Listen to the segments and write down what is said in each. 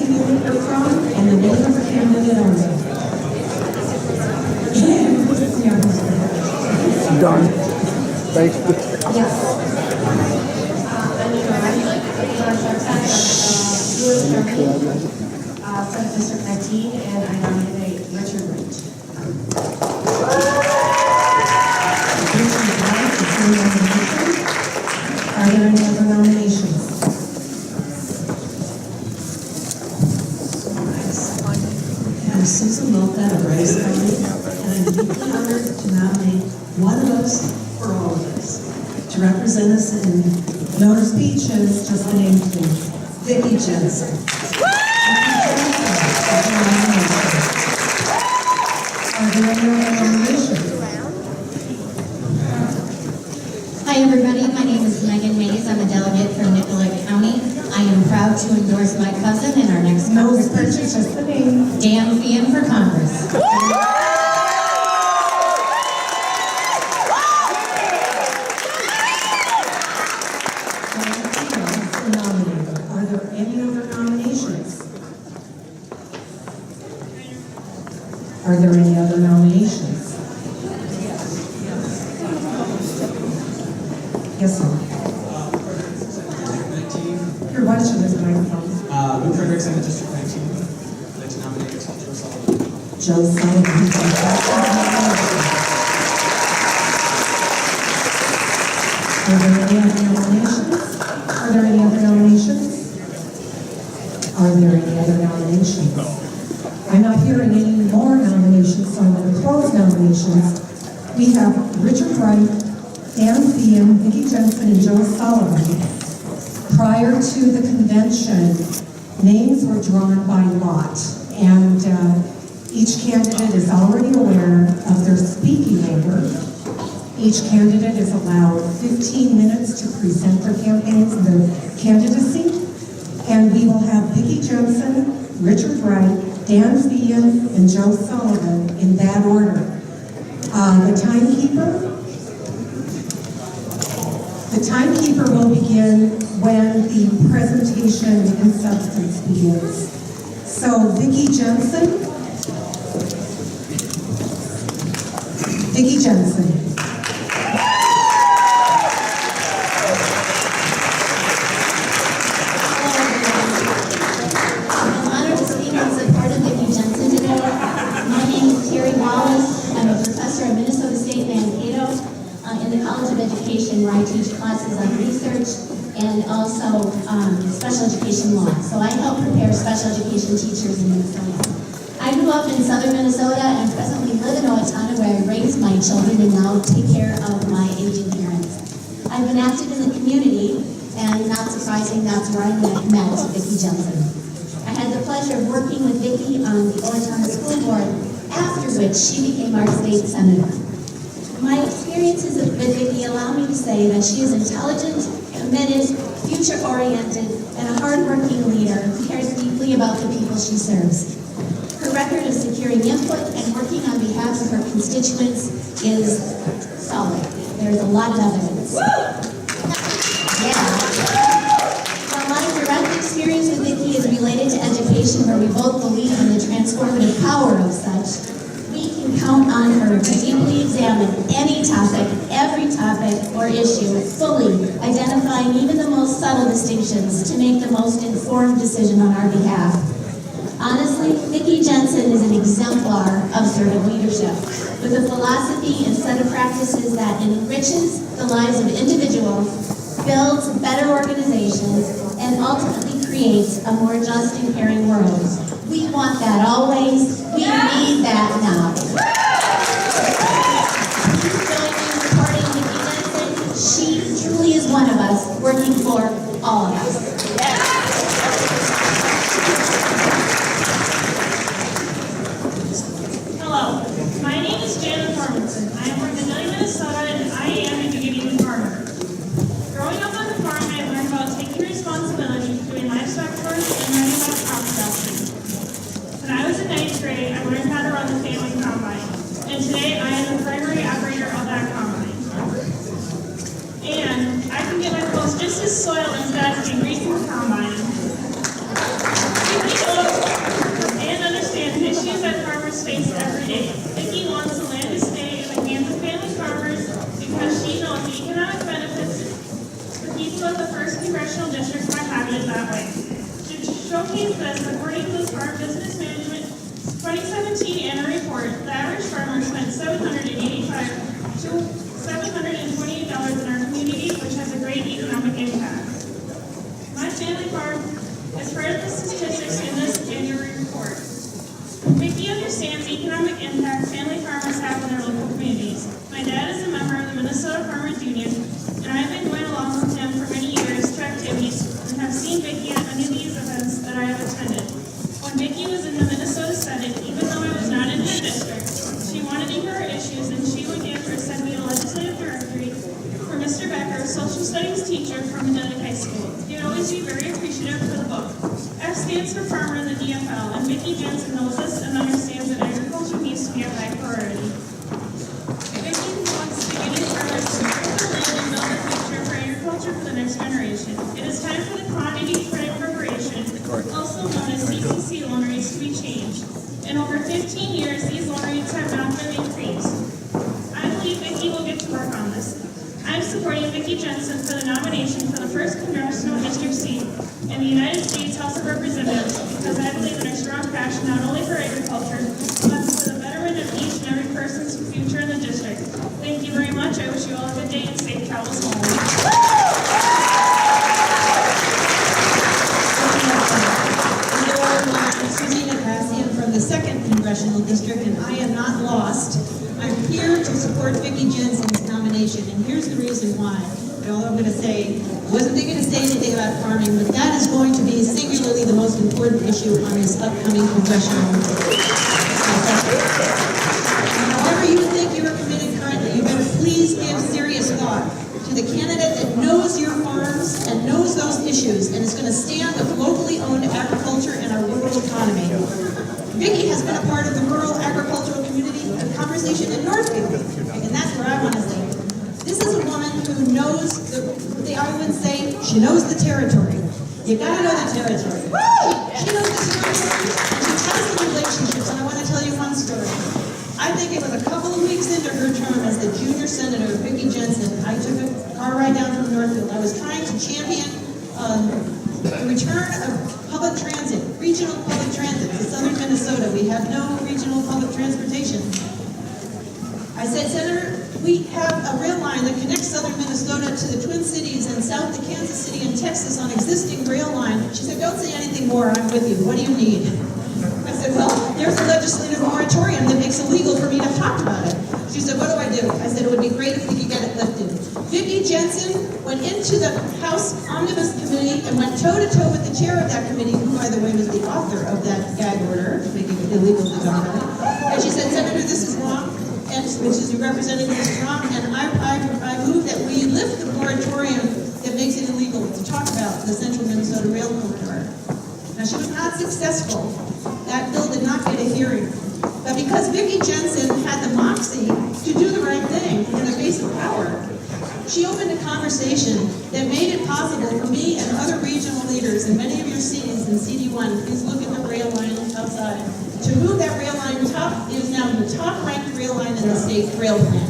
unit you're from, and the name of the candidate only. Done. Thank you. Yes. From District 19, and I nominate Richard Wright. Are there any other nominations? I'm Susan Mocha of Rice County, and I'm deeply honored to nominate one of us for all of us. To represent us in Donor Speech is just the name, please. Vicki Jensen. Are there any other nominations? Hi everybody, my name is Megan Mays. I'm a delegate from Nicollet County. I am proud to endorse my cousin in our next No Congress searches, just the name. Dan Fian for Congress. Are there any other nominations? Are there any other nominations? Yes, sir. Your watch on this microphone. Luke Fredericks, I'm in District 19. I'd like to nominate Joe Sullivan. Joe Sullivan. Are there any other nominations? Are there any other nominations? Are there any other nominations? I'm not hearing any more nominations, so I'm going to close nominations. We have Richard Wright, Dan Fian, Vicki Jensen, and Joe Sullivan. Prior to the convention, names were drawn by lot, and each candidate is already aware of their speaking order. Each candidate is allowed 15 minutes to present their campaigns, their candidacy, and we will have Vicki Jensen, Richard Wright, Dan Fian, and Joe Sullivan in that order. The timekeeper will begin when the presentation in substance begins. So Vicki Jensen. Vicki Jensen. I'm honored to speak in support of Vicki Jensen today. My name is Terry Wallace. I'm a professor at Minnesota State Mankato in the College of Education, where I teach classes on research and also special education law. So I help prepare special education teachers in Minnesota. I grew up in southern Minnesota and presently live in Owatonna, where I raised my children and now take care of my aging parents. I've been active in the community, and not surprising, that's where I met Vicki Jensen. I had the pleasure of working with Vicki on the Owatonna School Board, after which she became our state senator. My experiences with Vicki allow me to say that she is intelligent, committed, future-oriented, and a hard-working leader who cares deeply about the people she serves. Her record of securing input and working on behalf of her constituents is solid. There's a lot of evidence. Yeah. While my direct experience with Vicki is related to education, where we both believe in the transformative power of such, we can count on her to deeply examine any topic, every topic or issue, fully identifying even the most subtle distinctions to make the most informed decision on our behalf. Honestly, Vicki Jensen is an exemplar of servant leadership, with a philosophy and set of practices that enriches the lives of individuals, builds better organizations, and ultimately creates a more just and caring world. We want that always. We need that now. Please join me in supporting Vicki Jensen. She truly is one of us, working for all of us. Hello, my name is Janet Formanson. I am from Vanilla, Minnesota, and I am a beginning farmer. Growing up on the farm, I learned about taking responsibility, doing livestock chores, and learning about crop production. When I was in 9th grade, I learned how to run the family combine, and today I am the primary operator of that combine. And I can get my clothes just as soiled as that in greasing the combine. that way. To showcase this, according to the Farm Business Management 2017 annual report, the average farmer spent $785 to $728 in our community, which has a great economic impact. My family farm is part of the statistics in this annual report. Vicki understands the economic impact family farmers have on their local communities. My dad is a member of the Minnesota Farmers Union, and I've been going along with him for many years to activities and have seen Vicki at many of these events that I have attended. When Vicki was in the Minnesota Senate, even though I was not in her district, she wanted to hear our issues, and she would give or send me a legislative directory for Mr. Becker, a social studies teacher from Medina High School. He would always be very appreciative for the book. F stands for farmer in the DFL, and Vicki Jensen knows this and understands that agriculture needs to be a high priority. Vicki wants to get in farmers to protect the land and build a future for agriculture for the next generation. It is time for the Commodity Credit Corporation, also known as CCC loan rates, to be changed. In over 15 years, these loan rates have not been increased. I believe Vicki will get to work on this. I'm supporting Vicki Jensen for the nomination for the 1st Congressional District seat in the United States House of Representatives because I believe in her strong passion not only for agriculture, but for the betterment of each and every person's future in the district. Thank you very much. I wish you all a good day and safe travels home. I'm from the 2nd Congressional District, and I am not lost. I'm here to support Vicki Jensen's nomination, and here's the reason why. All I'm going to say, I wasn't thinking to say anything about farming, but that is going to be singularly the most important issue on this upcoming congressional. However you think you are committed currently, you better please give serious thought to the candidate that knows your farms and knows those issues and is going to stand with locally owned agriculture and our rural economy. Vicki has been a part of the rural agricultural community conversation in Northfield, and that's where I want to say. This is a woman who knows what the Iowans say, she knows the territory. You gotta know the territory. She knows the territory, and she has the relationships, and I want to tell you one story. I think it was a couple of weeks into her term as the junior senator, Vicki Jensen. I took a car ride down from Northfield. I was trying to champion the return of public transit, regional public transit to southern Minnesota. We have no regional public transportation. I said, Senator, we have a rail line that connects southern Minnesota to the Twin Cities and south to Kansas City and Texas on existing rail line. She said, don't say anything more, I'm with you. What do you need? I said, well, there's a legislative moratorium that makes it illegal for me to talk about it. She said, what do I do? I said, it would be great if we could get it lifted. Vicki Jensen went into the House Omnibus Committee and went toe-to-toe with the chair of that committee, who, by the way, was the author of that gag order, making it illegal to talk about it. And she said, Senator, this is wrong. And which is representing this wrong, and I move that we lift the moratorium that makes it illegal to talk about the Central Minnesota Rail Corridor. Now, she was not successful. That bill did not get a hearing. But because Vicki Jensen had the moxie to do the right thing in the face of power, she opened a conversation that made it possible for me and other regional leaders in many of your cities in CD1, please look at the rail line outside, to move that rail line is now the top-ranked rail line in the state rail plan.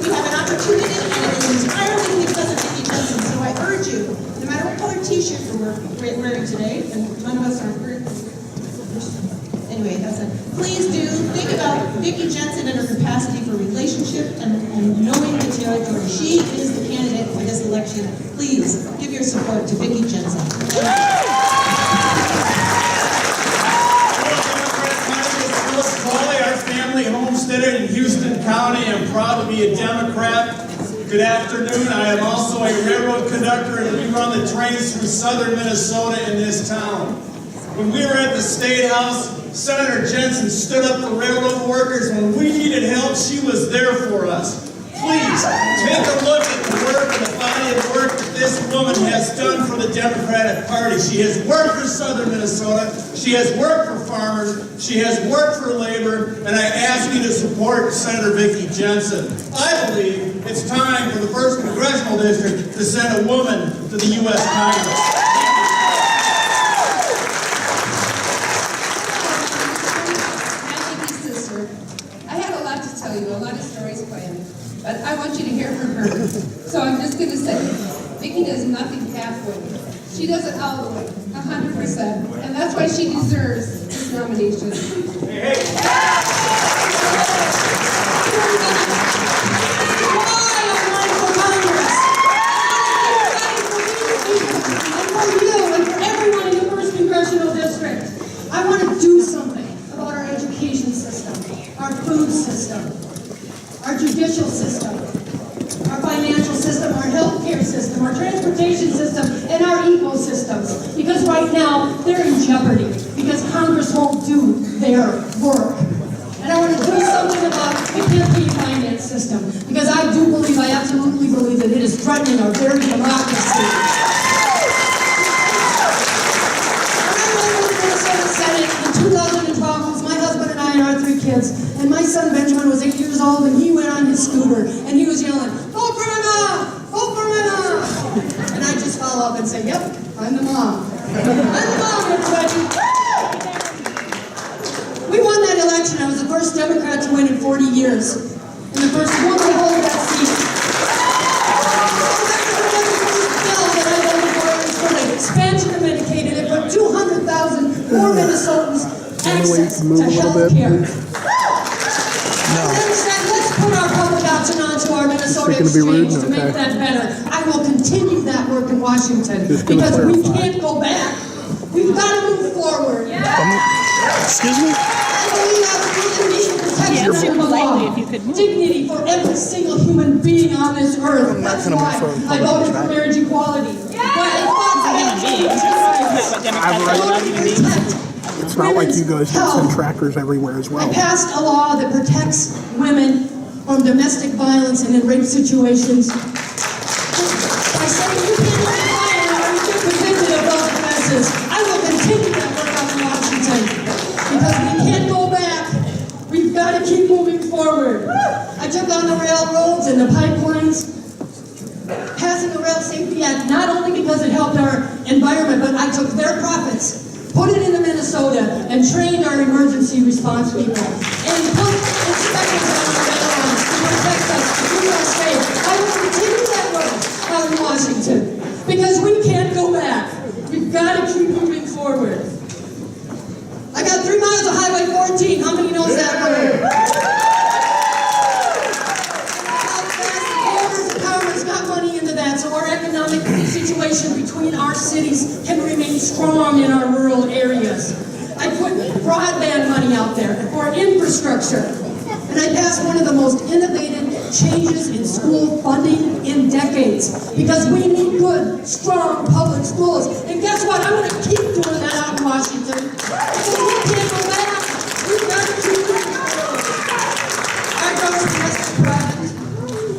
We have an opportunity, and it is entirely because of Vicki Jensen. So I urge you, no matter what color T-shirt you're wearing today, and none of us are wearing. Anyway, that's it. Please do think about Vicki Jensen and her capacity for relationship and knowing the territory. She is the candidate for this election. Please give your support to Vicki Jensen. Our family homesteaded in Houston County. I'm proud to be a Democrat. Good afternoon. I am also a railroad conductor, and we run the trains through southern Minnesota in this town. When we were at the State House, Senator Jensen stood up for railroad workers. When we needed help, she was there for us. Please, take a look at the work and the body of work that this woman has done for the Democratic Party. She has worked for southern Minnesota. She has worked for farmers. She has worked for labor. And I ask you to support Senator Vicki Jensen. I believe it's time for the 1st Congressional District to send a woman to the U.S. Congress. A lot of stories planned, but I want you to hear from her. So I'm just going to say, Vicki does nothing halfway. She does it all the way, 100%. And that's why she deserves this nomination. I want to do something about our education system, our food system, our judicial system, our financial system, our healthcare system, our transportation system, and our ecosystems. Because right now, they're in jeopardy because Congress won't do their work. And I want to do something about the campaign finance system because I absolutely believe that it is threatening our very democracy. In 2012, it was my husband and I and our 3 kids, and my son Benjamin was 8 years old, and he went on his scooter, and he was yelling, "Vote for my mom! Vote for my mom!" And I just follow up and say, "Yep, I'm the mom. I'm the mom, everybody!" We won that election. I was the first Democrat to win in 40 years, and the first woman to hold that seat. Expansion of Medicaid, and it put 200,000 more Minnesotans access to health care. Let's put our public option onto our Minnesota exchange to make that better. I will continue that work in Washington because we can't go back. We've got to move forward. Excuse me? I believe absolutely need protection from the law. Dignity for every single human being on this earth. That's why I voted for marriage equality. It's not like you guys can send trackers everywhere as well. I passed a law that protects women from domestic violence and in rape situations. I said you can't fire or you get convicted of those offenses. I will continue that work up in Washington because we can't go back. We've got to keep moving forward. I took on the railroads and the pipelines. Passing the Rail Safety Act, not only because it helped our environment, but I took their profits, put it into Minnesota, and trained our emergency response people, and put inspectors on our rail lines to protect us, to keep us safe. I will continue that work out in Washington, because we can't go back. We've got to keep moving forward. I got 3 miles of Highway 14. How many knows that road? So our economic situation between our cities can remain strong in our rural areas. I put broadband money out there for infrastructure. And I passed one of the most innovative changes in school funding in decades. Because we need good, strong public schools. And guess what? I'm going to keep doing that out in Washington. So we can't go back. We've got to keep moving forward. Our domestic product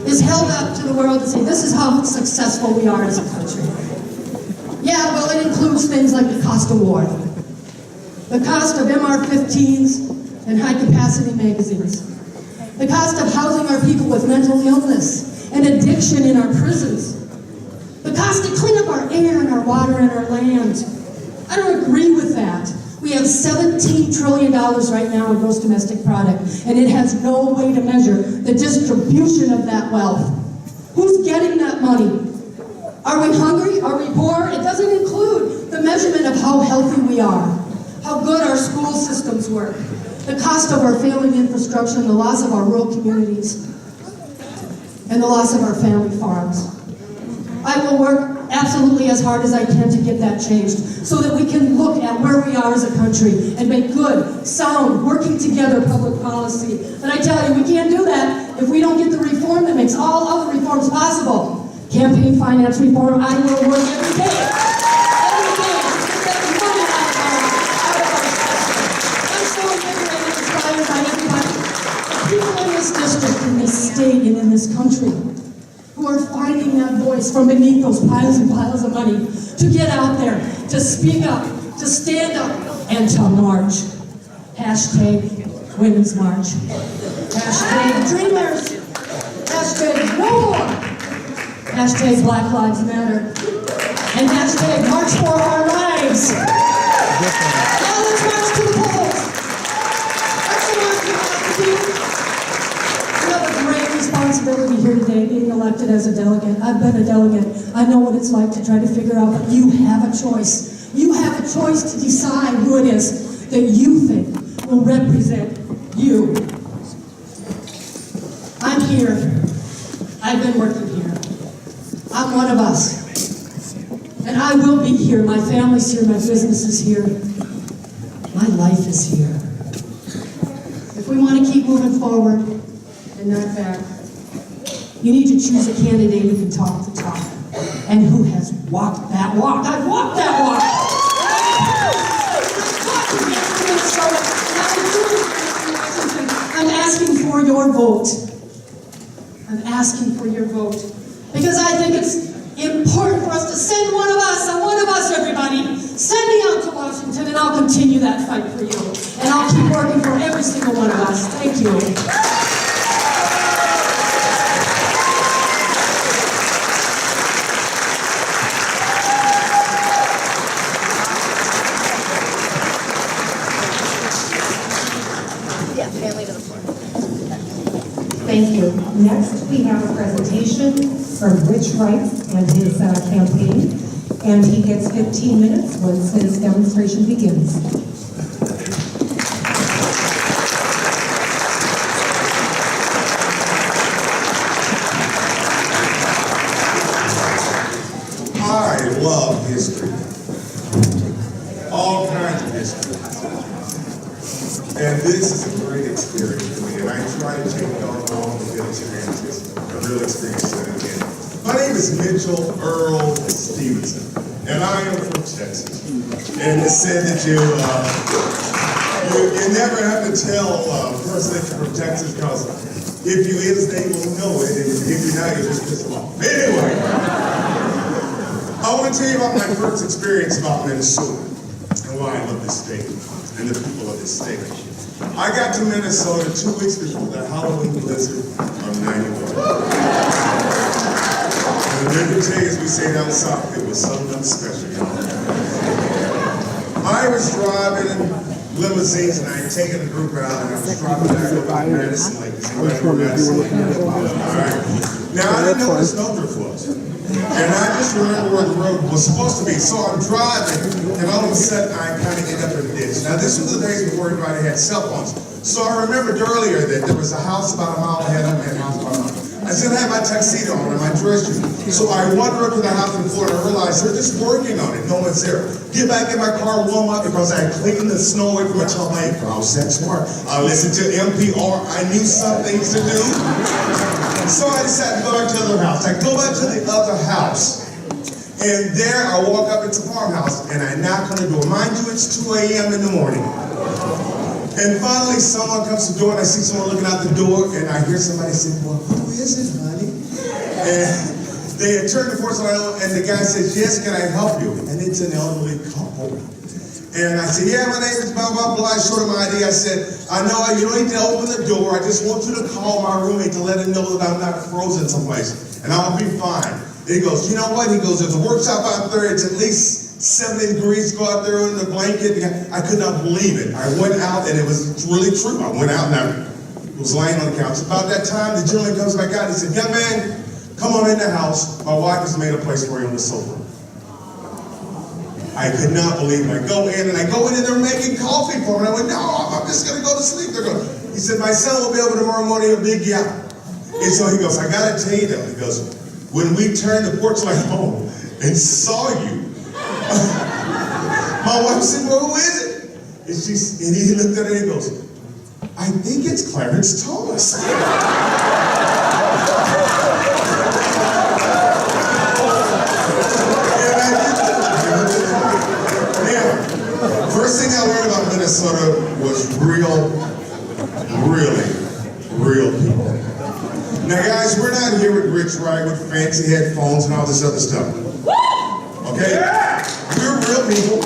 is held up to the world to say, this is how successful we are as a country. Yeah, well, it includes things like the cost of war, the cost of MR-15s and high-capacity magazines, the cost of housing our people with mental illness and addiction in our prisons, the cost to clean up our air and our water and our land. I don't agree with that. We have $17 trillion right now in gross domestic product, and it has no way to measure the distribution of that wealth. Who's getting that money? Are we hungry? Are we poor? It doesn't include the measurement of how healthy we are, how good our school systems work, the cost of our failing infrastructure, and the loss of our rural communities, and the loss of our family farms. I will work absolutely as hard as I can to get that changed so that we can look at where we are as a country and make good, sound, working together public policy. And I tell you, we can't do that if we don't get the reform that makes all other reforms possible. Campaign finance reform, I will work every day. Every day to get that money out of our system. I'm so invigorated and inspired by everybody. The people in this district, in this state, and in this country who are finding that voice from beneath those piles and piles of money to get out there, to speak up, to stand up, and to march. Hashtag Women's March. Hashtag Dreamers. Hashtag War. Hashtag Black Lives Matter. And hashtag March for Our Lives. Now let's march to the polls. That's the march we have to do. We have a great responsibility here today, being elected as a delegate. I've been a delegate I know what it's like to try to figure out, but you have a choice. You have a choice to decide who it is that you think will represent you. I'm here. I've been working here. I'm one of us. And I will be here. My family's here. My business is here. My life is here. If we want to keep moving forward and not back, you need to choose a candidate who can talk the talk and who has walked that walk. I've walked that walk. I'm asking for your vote. I'm asking for your vote because I think it's important for us to send one of us, everybody. Send me out to Washington and I'll continue that fight for you. And I'll keep working for every single one of us. Thank you. Thank you. Next, we have a presentation from Rich Wright and his campaign, and he gets 15 minutes once his demonstration begins. I love history. All kinds of history. And this is a great experience for me, and I try to take it all along with good experiences, a real experience that again. My name is Mitchell Earl Stevenson, and I am from Texas. And it said that you never have to tell a person that you're from Texas, because if you is, they will know it, and if you're not, you're just pissed off. Anyway, I want to tell you about my first experience about Minnesota and why I love this state and the people of this state. I got to Minnesota 2 weeks before the Halloween blizzard of 91. And let me tell you, as we say down south, it was something special. I was driving in limousines and I had taken a group out and I was driving back over to Madison Lake. All right. Now I didn't know what a snowdrift was. And I just remember where the road was supposed to be. So I'm driving, and all of a sudden I kind of end up in a ditch. Now this was the days before everybody had cell phones. So I remembered earlier that there was a house about a mile ahead of me and a house about a mile. I still had my tuxedo on and my dress shoes. So I wander up to the house in Florida and realized they're just working on it. No one's there. Get back in my car, warm up, because I had cleaned the snow away from my top lane. I was that smart. I listened to NPR. I knew some things to do. So I decided to go back to the other house. I go back to the other house. And there I walk up into the farmhouse and I knock on the door. Mind you, it's 2 a.m. in the morning. And finally someone comes to the door and I see someone looking out the door and I hear somebody say, well, who is it, honey? And they had turned the porch light on and the guy says, yes, can I help you? And it's an elderly couple. And I said, yeah, my name is blah, blah, blah. I showed him my ID. I said, I know you don't need to open the door. I just want you to call my roommate to let him know that I'm not frozen someplace. And I'll be fine. And he goes, you know what? He goes, there's a workshop out there. It's at least 70 degrees. Go out there in the blanket. I could not believe it. I went out and it was really true. I went out and I was laying on the couch. About that time, the gentleman comes back out. He said, young man, come on in the house. My wife has made a place for you on the sofa. I could not believe it. I go in and they're making coffee for me. And I went, no, I'm just going to go to sleep. He said, my son will be over tomorrow morning, a big yap. And so he goes, I got to tell you though. He goes, when we turned the porch light on and saw you, my wife said, well, who is it? And he looked at her and he goes, I think it's Clarence Thomas. First thing I learned about Minnesota was real people. Now guys, we're not here with Rich Wright with fancy headphones and all this other stuff. Okay? We're real people.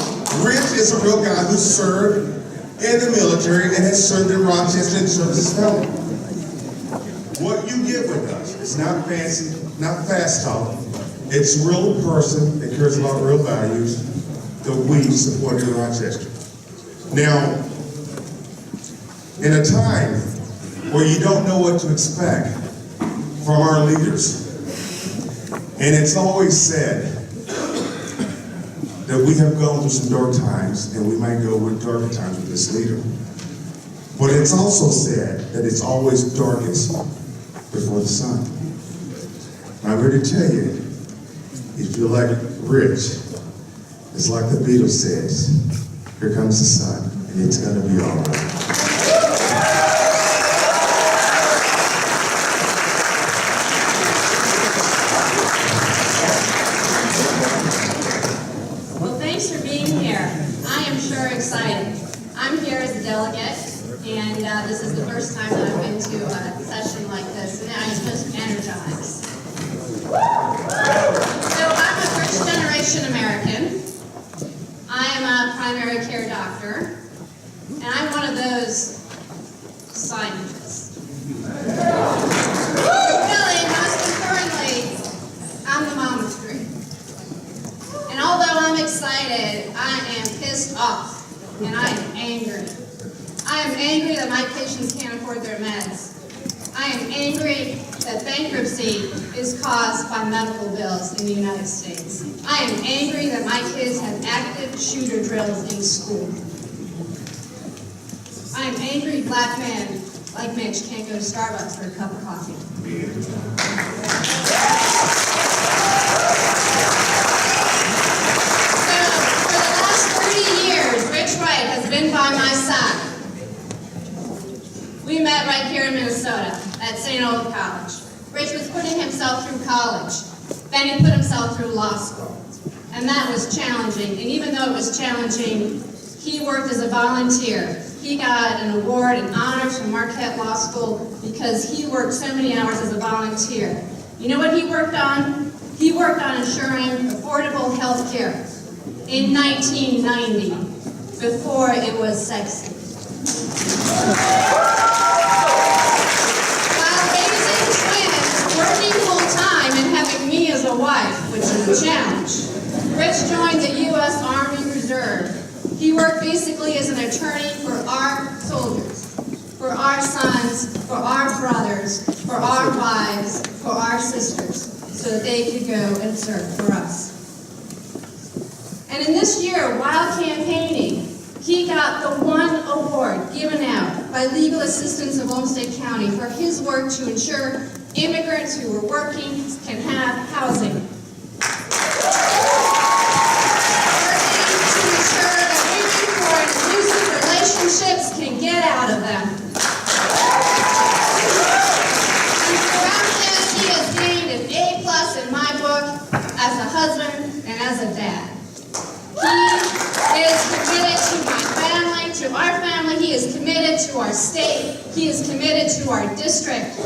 Rich is a real guy who served in the military and has served in Rochester and served his family. What you get with us is not fancy, not fast talk. It's a real person that cares about real values that we support in Rochester. Now, in a time where you don't know what to expect from our leaders, And it's always said that we have gone through some dark times, and we might go with darker times with this leader. But it's also said that it's always darkest before the sun. And I'm here to tell you, if you're like Rich, it's like the Beatles says, here comes the sun, and it's gonna be all right. Well, thanks for being here. I am sure excited. I'm here as a delegate, and this is the first time that I've been to a session like this, and I am just energized. So I'm a first-generation American. I am a primary care doctor, and I'm one of those scientists. Really, most importantly, I'm the mama screw. And although I'm excited, I am pissed off, and I am angry. I am angry that my patients can't afford their meds. I am angry that bankruptcy is caused by medical bills in the United States. I am angry that my kids have active shooter drills in school. I am angry black men like Mitch can't go to Starbucks for a cup of coffee. So, for the last 30 years, Rich Wright has been by my side. We met right here in Minnesota at St. Olaf College. Rich was putting himself through college. Then he put himself through law school. And that was challenging. And even though it was challenging, he worked as a volunteer. He got an award and honor from Marquette Law School because he worked so many hours as a volunteer. You know what he worked on? He worked on ensuring affordable health care in 1990, before it was sexy. While raising twins, working full-time, and having me as a wife, which is a challenge, Rich joined the U.S. Army Reserve. He worked basically as an attorney for our soldiers, for our sons, for our brothers, for our wives, for our sisters, so that they could go and serve for us. And in this year, while campaigning, he got the one award given out by Legal Assistance of Olmsted County for his work to ensure immigrants who are working can have housing. Working to ensure that women who are in abusive relationships can get out of them. And throughout this, he has gained an A+ in my book as a husband and as a dad. He is committed to my family, to our family. He is committed to our state. He is committed to our district.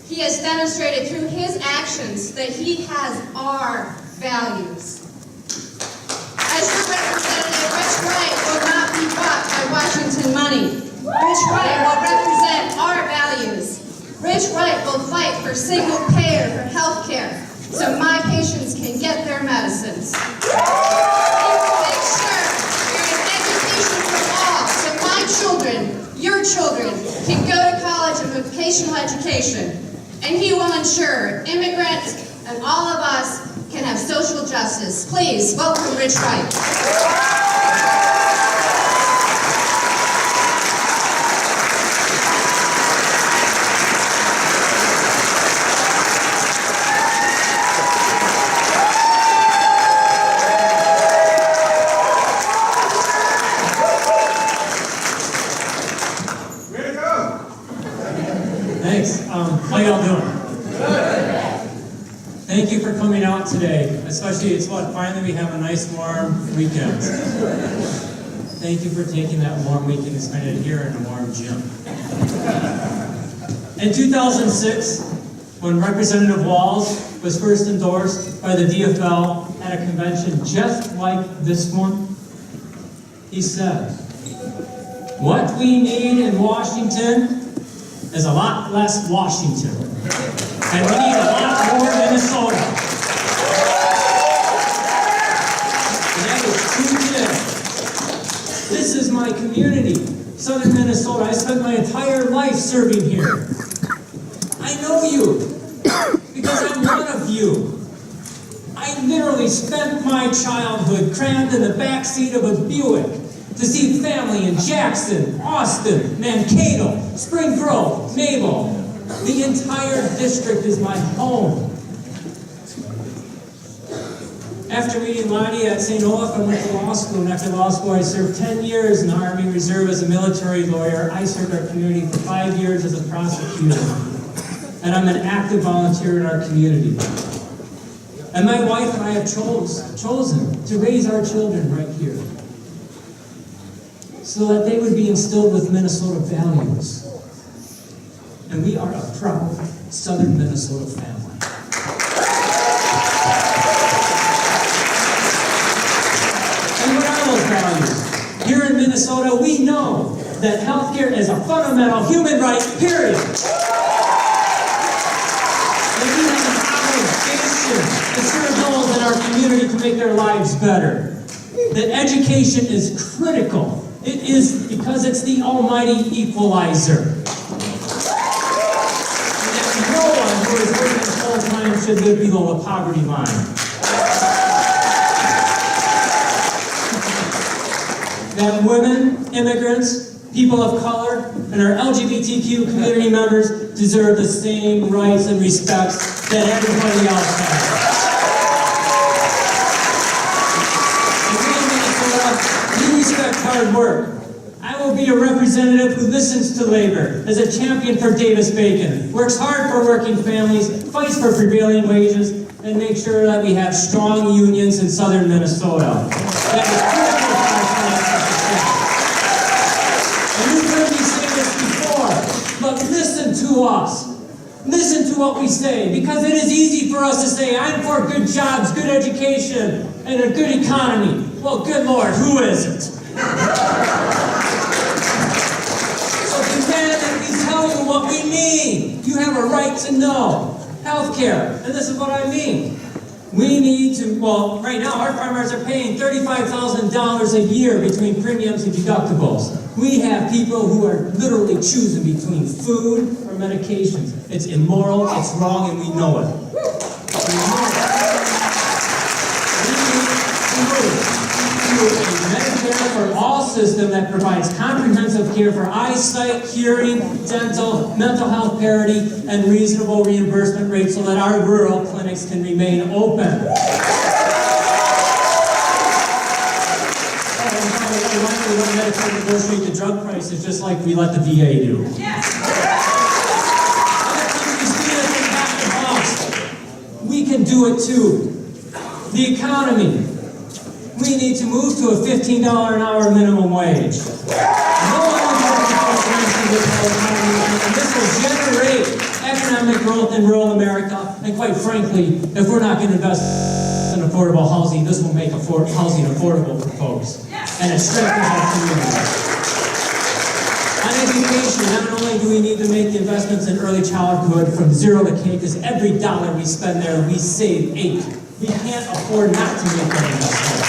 He has demonstrated through his actions that he has our values. As your representative, Rich Wright will not be bought by Washington money. Rich Wright will represent our values. Rich Wright will fight for single payer for health care so my patients can get their medicines. He will make sure there is education for all so my children, your children, can go to college and vocational education. And he will ensure immigrants and all of us can have social justice. Please welcome Rich Wright. Thanks. How y'all doing? Thank you for coming out today. Especially, it's finally we have a nice warm weekend. Thank you for taking that warm weekend and spending it here in a warm gym. In 2006, when Representative Walz was first endorsed by the DFL at a convention just like this one, he said, "What we need in Washington is a lot less Washington, and we need a lot more Minnesota." And that was true today. This is my community, southern Minnesota. I spent my entire life serving here. I know you, because I'm one of few. I literally spent my childhood crammed in the backseat of a Buick to see family in Jackson, Austin, Mankato, Spring Grove, Mabel. The entire district is my home. After meeting Lonnie at St. Olaf, I went to law school, and after law school, I served 10 years in the Army Reserve as a military lawyer. I served our community for 5 years as a prosecutor, and I'm an active volunteer in our community. And my wife and I have chosen to raise our children right here, so that they would be instilled with Minnesota values. And we are a proud Southern Minnesota family. Values. Here in Minnesota, we know that healthcare is a fundamental human right, period. And we have an obligation to serve those in our community to make their lives better. That education is critical. It is because it's the almighty equalizer. And that no one who is working full-time should live below the poverty line. That women, immigrants, people of color, and our LGBTQ community members deserve the same rights and respects that everybody else has. And we in Minnesota, we respect hard work. I will be a representative who listens to labor, as a champion for Davis-Bacon, works hard for working families, fights for prevailing wages, and makes sure that we have strong unions in Southern Minnesota. That is critical for our financial success. And you've heard me say this before, but listen to us. Listen to what we say, because it is easy for us to say, I'm for good jobs, good education, and a good economy. Well, good Lord, who isn't? So demand that we tell you what we mean. You have a right to know. Healthcare, and this is what I mean. We need to, well, right now our farmers are paying $35,000 a year between premiums and deductibles. We have people who are literally choosing between food or medications. It's immoral, it's wrong, and we know it. We know it. We need to move to a Medicare for all system that provides comprehensive care for eyesight, hearing, dental, mental health parity, and reasonable reimbursement rates so that our rural clinics can remain open. We let Medicare negotiate the drug prices just like we let the VA do. Other countries do this and half the cost. We can do it too. The economy. We need to move to a $15 an hour minimum wage. No one is working for this economy, and this will generate economic growth in rural America. And quite frankly, if we're not going to invest in affordable housing, this will make housing affordable for folks. And it strengthens our community. On education, not only do we need to make the investments in early childhood from 0 to K, because every dollar we spend there, we save 8. We can't afford not to make that investment.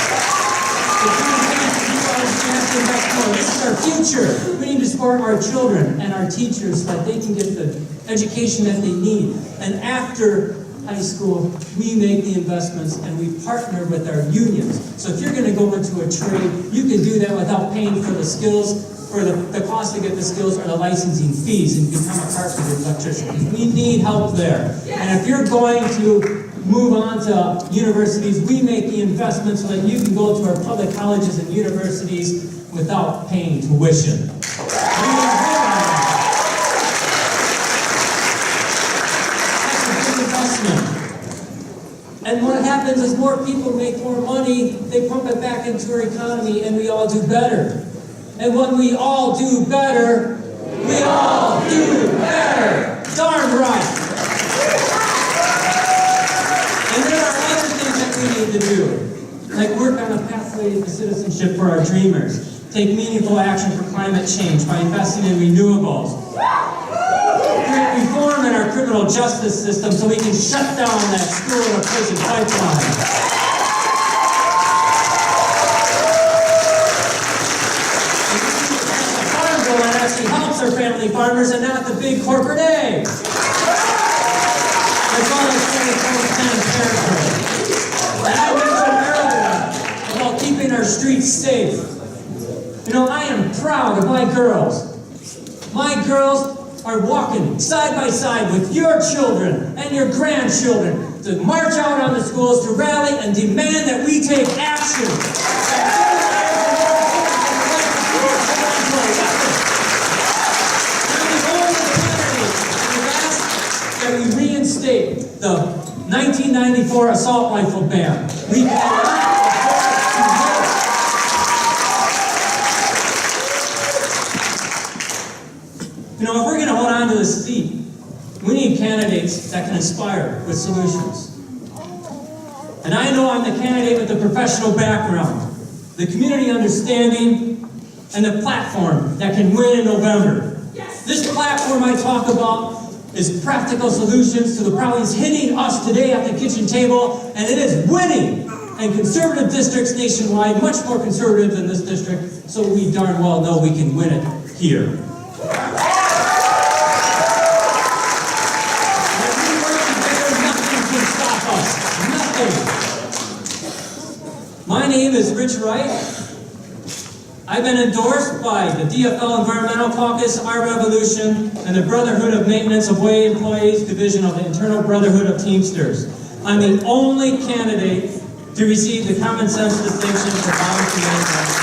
This is our future. We need to support our children and our teachers so that they can get the education that they need. And after high school, we make the investments and we partner with our unions. So if you're going to go into a trade, you can do that without paying for the skills, for the cost to get the skills or the licensing fees and become a carpenter electrician. We need help there. And if you're going to move on to universities, we make the investment so that you can go to our public colleges and universities without paying tuition. And what happens is more people make more money, they pump it back into our economy, and we all do better. And when we all do better, we all do better. Darn right. And there are other things that we need to do, like work on a pathway to citizenship for our dreamers, take meaningful action for climate change by investing in renewables, create reform in our criminal justice system so we can shut down that school and prison pipeline. A farm bill that actually helps our family farmers and not the big corporate A. That's all I say for 10 territory. And I mentioned earlier about keeping our streets safe. You know, I am proud of my girls. My girls are walking side by side with your children and your grandchildren to march out on the schools, to rally and demand that we take action. That we reinstate the 1994 assault rifle ban. We You know, if we're going to hold on to this seat, we need candidates that can inspire with solutions. And I know I'm the candidate with the professional background, the community understanding, and the platform that can win in November. This platform I talk about is practical solutions to the problems hitting us today at the kitchen table, and it is winning in conservative districts nationwide, much more conservative than this district, so we darn well know we can win it here. My name is Rich Wright. I've been endorsed by the DFL Environmental Caucus, Our Revolution, and the Brotherhood of Maintenance of Way Employees Division of the Internal Brotherhood of Teamsters. I'm the only candidate to receive the Common Sense distinction for volunteering.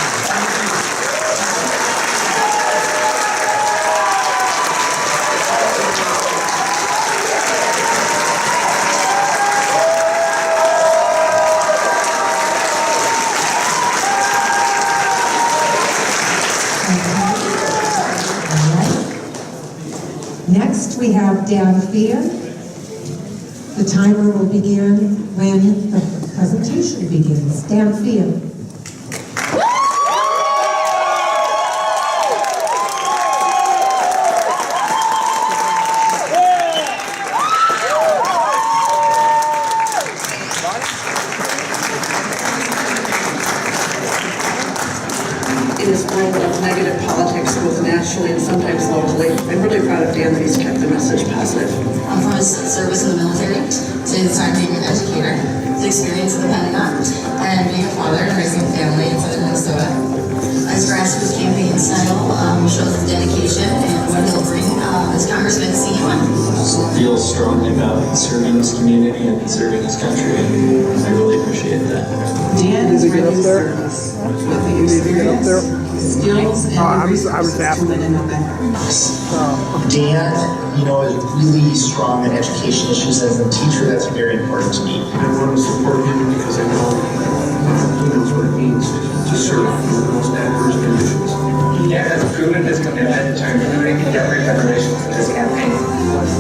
Next, we have Dan Fear. The timer will begin when the presentation begins. Dan Fear. In this world of negative politics, both nationally and sometimes locally, I'm really proud of Dan that he's kept the message positive. From his service in the military to his time being an educator, his experience in the Pentagon, and being a father and raising a family in southern Minnesota. His grassroots campaign style shows his dedication and what he'll bring as Congressman CD1. Feels strongly about serving this community and serving this country, and I really appreciate that. Dan is ready to service with the experience, skills, and the resources to win in November. Dan, you know, is really strong in education issues. As a teacher, that's very important to me. I want to support him because I know he knows what it means to serve in the most adverse conditions. Dan has proven his commitment to including every generation in his campaign.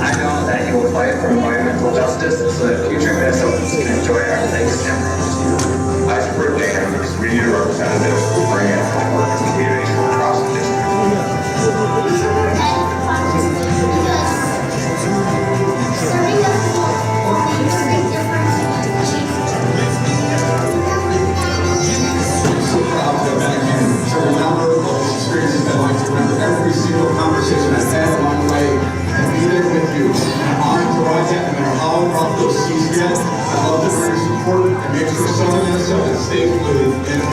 I know that he will fight for environmental justice so that future Minnesotans can enjoy our latest temperament. I support Dan because we need a representative who will bring in and work with communities from across the district. Every single conversation I've had along the way and be there with you. I'm honored to watch that, no matter how rough those seas get. I love to bring support and make sure southern Minnesota stays included in the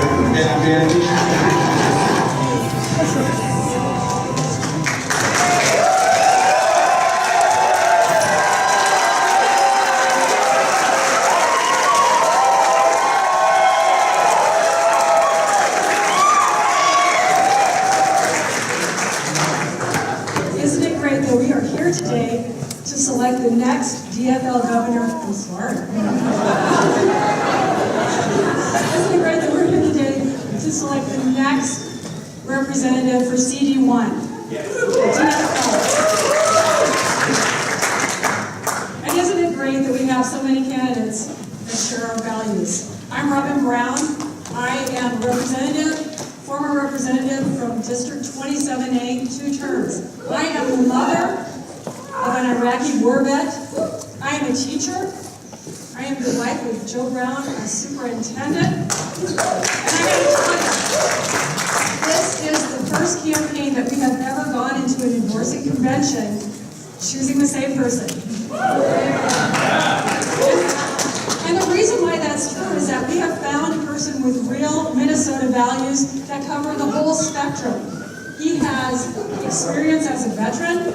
today to select the next DFL governor from Florida. Isn't it great that we're here today to select the next representative for CD1? DFL. And isn't it great that we have so many candidates that share our values? I'm Robin Brown. I am former representative from District 27A, 2 terms. I am the mother of an Iraqi war vet. I am a teacher. I am the wife of Joe Brown, a superintendent. And I gotta tell you, this is the first campaign that we have ever gone into an endorsing convention choosing the same person. set of values that cover the whole spectrum. He has experience as a veteran.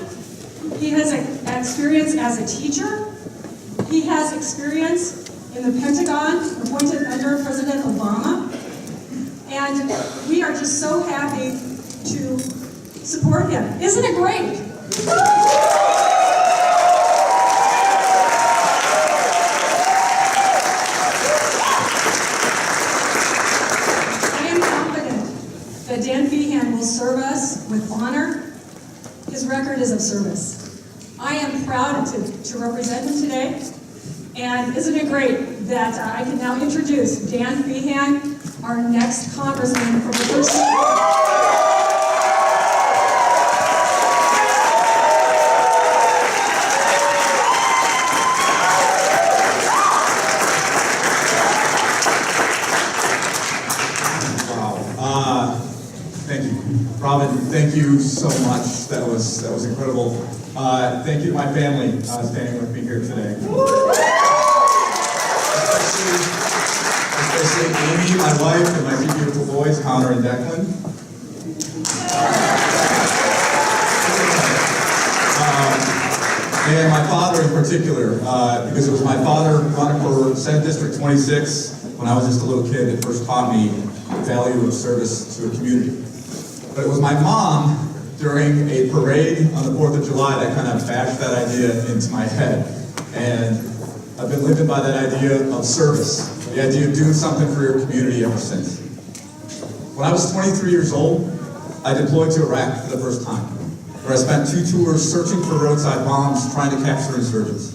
He has experience as a teacher. He has experience in the Pentagon, appointed under President Obama. And we are just so happy to support him. Isn't it great? I am confident that Dan Feehan will serve us with honor. His record is of service. I am proud to represent him today. And isn't it great that I can now introduce Dan Feehan, our next congressman from the first Thank you. Robin, thank you so much. That was incredible. Thank you to my family standing with me here today. Especially Amy, my wife, and my two beautiful boys, Connor and Declan. And my father in particular, because it was my father running for Senate District 26 when I was just a little kid that first taught me the value of service to a community. But it was my mom during a parade on the 4th of July that kind of bashed that idea into my head. And I've been living by that idea of service, the idea of doing something for your community ever since. When I was 23 years old, I deployed to Iraq for the first time, where I spent 2 tours searching for roadside bombs, trying to capture insurgents.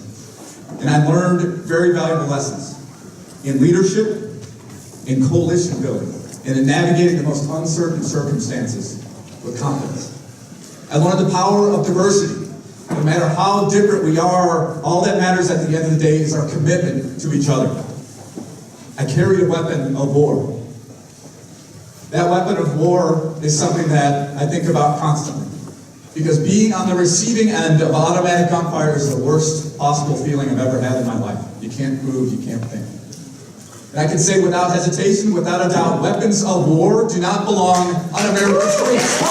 And I learned very valuable lessons in leadership, in coalition building, and in navigating the most uncertain circumstances with confidence. I learned the power of diversity. No matter how different we are, all that matters at the end of the day is our commitment to each other. I carried a weapon of war. That weapon of war is something that I think about constantly. Because being on the receiving end of automatic gunfire is the worst possible feeling I've ever had in my life. You can't move, you can't think. And I can say without hesitation, without a doubt, weapons of war do not belong on American streets.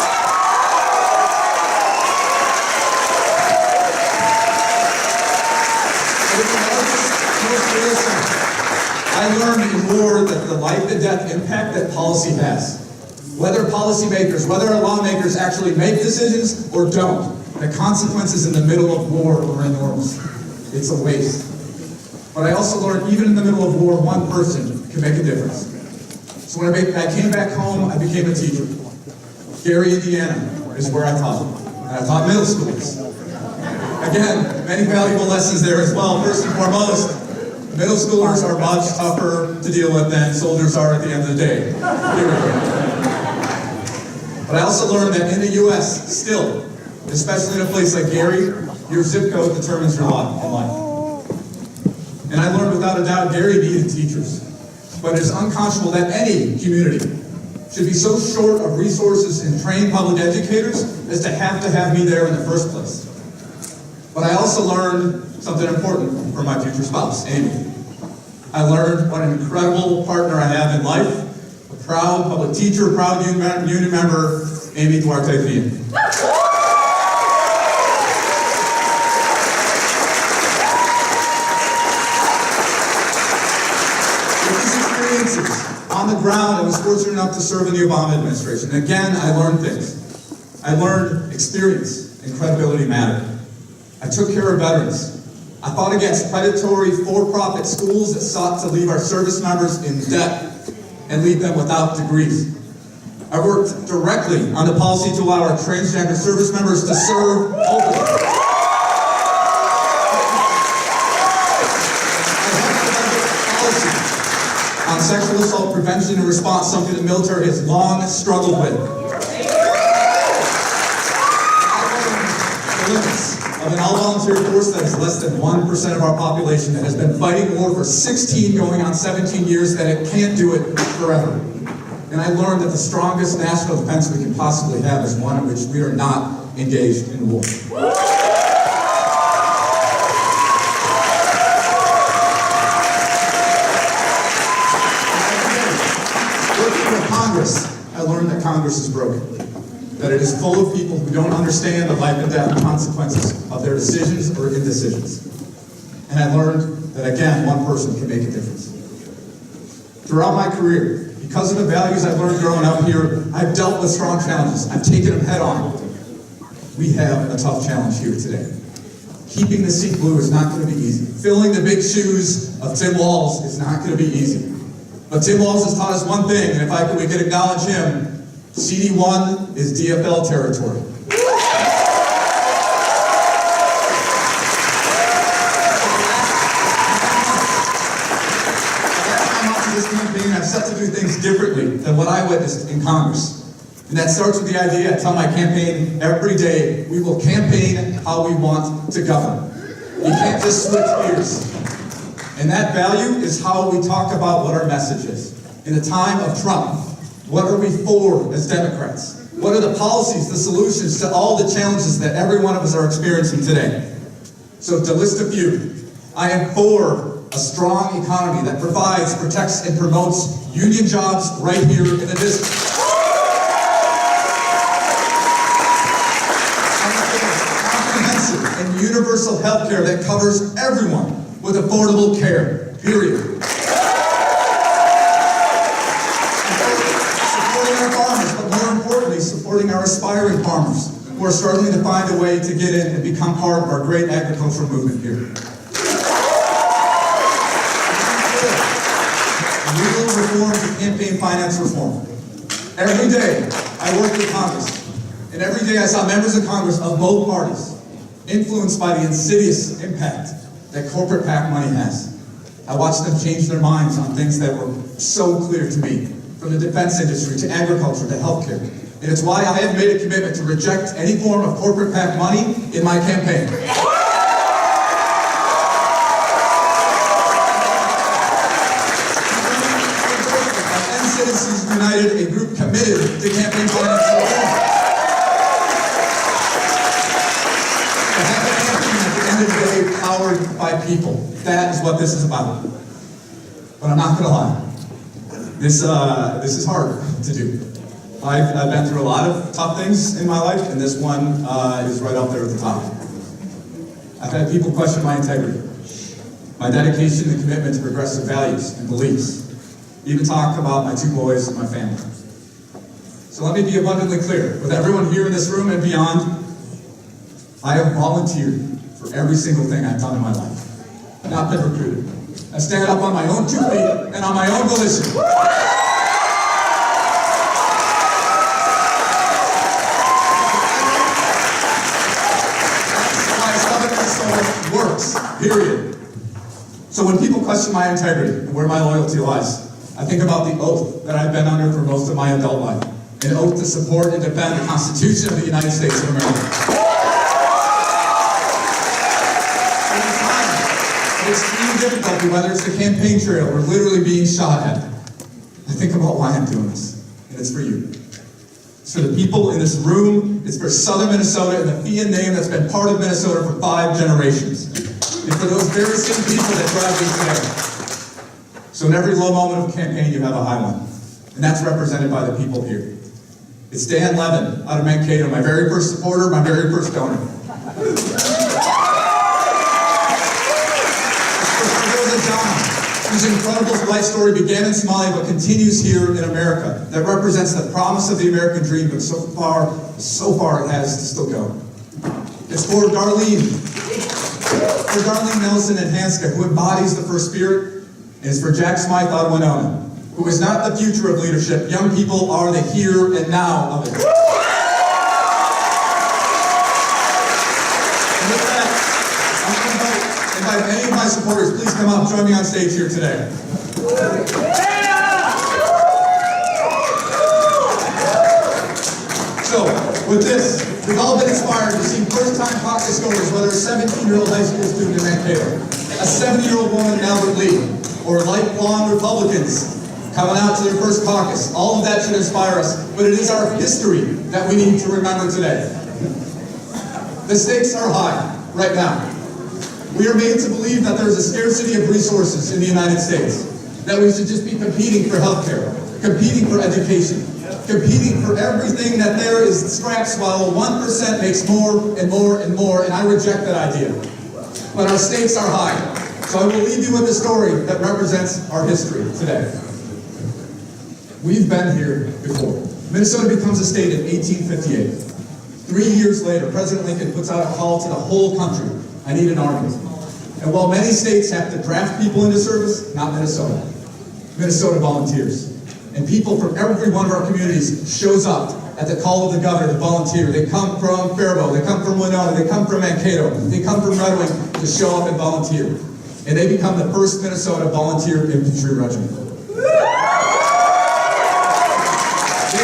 I learned in war that the life and death impact that policy has. Whether policymakers, whether our lawmakers actually make decisions or don't, the consequences in the middle of war are enormous. It's a waste. But I also learned even in the middle of war, one person can make a difference. So when I came back home, I became a teacher. Gary, Indiana is where I taught. And I taught middle schools. Again, many valuable lessons there as well. First and foremost, middle schoolers are much tougher to deal with than soldiers are at the end of the day. But I also learned that in the U.S., still, especially in a place like Gary, your zip code determines your lot in life. And I learned without a doubt Gary needed teachers. But it is unconscionable that any community should be so short of resources and trained public educators as to have me there in the first place. But I also learned something important from my future spouse, Amy. I learned what an incredible partner I have in life, a proud public teacher, proud union member, Amy Duarte Feehan. On the ground, I was fortunate enough to serve in the Obama administration. And again, I learned things. I learned experience and credibility mattered. I took care of veterans. I fought against predatory for-profit schools that sought to leave our service members in debt and leave them without degrees. I worked directly on the policy to allow our transgender service members to serve openly. On sexual assault prevention and response, something the military has long struggled with. The limits of an all-volunteer force that is less than 1% of our population that has been fighting war for 16 going on 17 years, that it can't do it forever. And I learned that the strongest national defense we can possibly have is one in which we are not engaged in war. Congress, I learned that Congress is broken. That it is full of people who don't understand the life and death consequences of their decisions or indecisions. And I learned that, again, one person can make a difference. Throughout my career, because of the values I've learned growing up here, I've dealt with strong challenges. I've taken them head on. We have a tough challenge here today. Keeping the seat blue is not going to be easy. Filling the big shoes of Tim Walz is not going to be easy. But Tim Walz has taught us one thing, and if we could acknowledge him, CD1 is DFL territory. This campaign, I've set to do things differently than what I witnessed in Congress. And that starts with the idea, I tell my campaign every day, we will campaign how we want to govern. You can't just switch gears. And that value is how we talk about what our message is. In the time of Trump, what are we for as Democrats? What are the policies, the solutions to all the challenges that every one of us are experiencing today? So to list a few, I am for a strong economy that provides, protects, and promotes union jobs right here in the district. Comprehensive and universal health care that covers everyone with affordable care, period. Supporting our farmers, but more importantly, supporting our aspiring farmers who are struggling to find a way to get in and become part of our great agricultural movement here. Legal reform and campaign finance reform. Every day I worked with Congress, and every day I saw members of Congress of both parties influenced by the insidious impact that corporate PAC money has. I watched them change their minds on things that were so clear to me, from the defense industry to agriculture to healthcare. And it's why I have made a commitment to reject any form of corporate PAC money in my campaign. Citizens United, a group committed to campaign finance reform. To have a campaign at the end of the day powered by people. That is what this is about. But I'm not going to lie. This is hard to do. I've been through a lot of tough things in my life, and this one is right up there at the top. I've had people question my integrity, my dedication and commitment to progressive values and beliefs. Even talk about my two boys and my family. So let me be abundantly clear. With everyone here in this room and beyond, I have volunteered for every single thing I've done in my life. I've not been recruited. I stand up on my own 2 feet and on my own volition. That's why Southern Minnesota works, period. So when people question my integrity and where my loyalty lies, I think about the oath that I've been under for most of my adult life. An oath to support and defend the Constitution of the United States of America. In a time of extreme difficulty, whether it's the campaign trail or literally being shot at, I think about why I'm doing this. And it's for you. It's for the people in this room. It's for Southern Minnesota and the Fian name that's been part of Minnesota for 5 generations. And for those very same people that drive me today. So in every low moment of campaign, you have a high one. And that's represented by the people here. It's Dan Levin out of Mankato, my very first supporter, my very first donor. Whose incredible life story began in Somalia but continues here in America. That represents the promise of the American dream, but so far it has to still go. It's for Darlene Nelson and Hanska, who embodies the First Spirit. And it's for Jack Smythe out of Winona, who is not the future of leadership. Young people are the here and now of it. And with that, I'm going to invite any of my supporters, please come up and join me on stage here today. So, with this, we've all been inspired to see first-time caucus goers, whether a 17-year-old high school student in Mankato, a 70-year-old woman in Albert Lee, or lifelong Republicans coming out to their first caucus. All of that should inspire us, but it is our history that we need to remember today. The stakes are high right now. We are made to believe that there is a scarcity of resources in the United States, that we should just be competing for health care, competing for education, competing for everything that there is scraps while 1% makes more and more and more, and I reject that idea. But our stakes are high. So I will leave you with a story that represents our history today. We've been here before. Minnesota becomes a state in 1858. 3 years later, President Lincoln puts out a call to the whole country. I need an army. And while many states have to draft people into service, not Minnesota. Minnesota volunteers. And people from every one of our communities shows up at the call of the governor to volunteer. They come from Faribault, they come from Winona, they come from Mankato, they come from Red Wing to show up and volunteer. And they become the first Minnesota Volunteer Infantry Regiment. They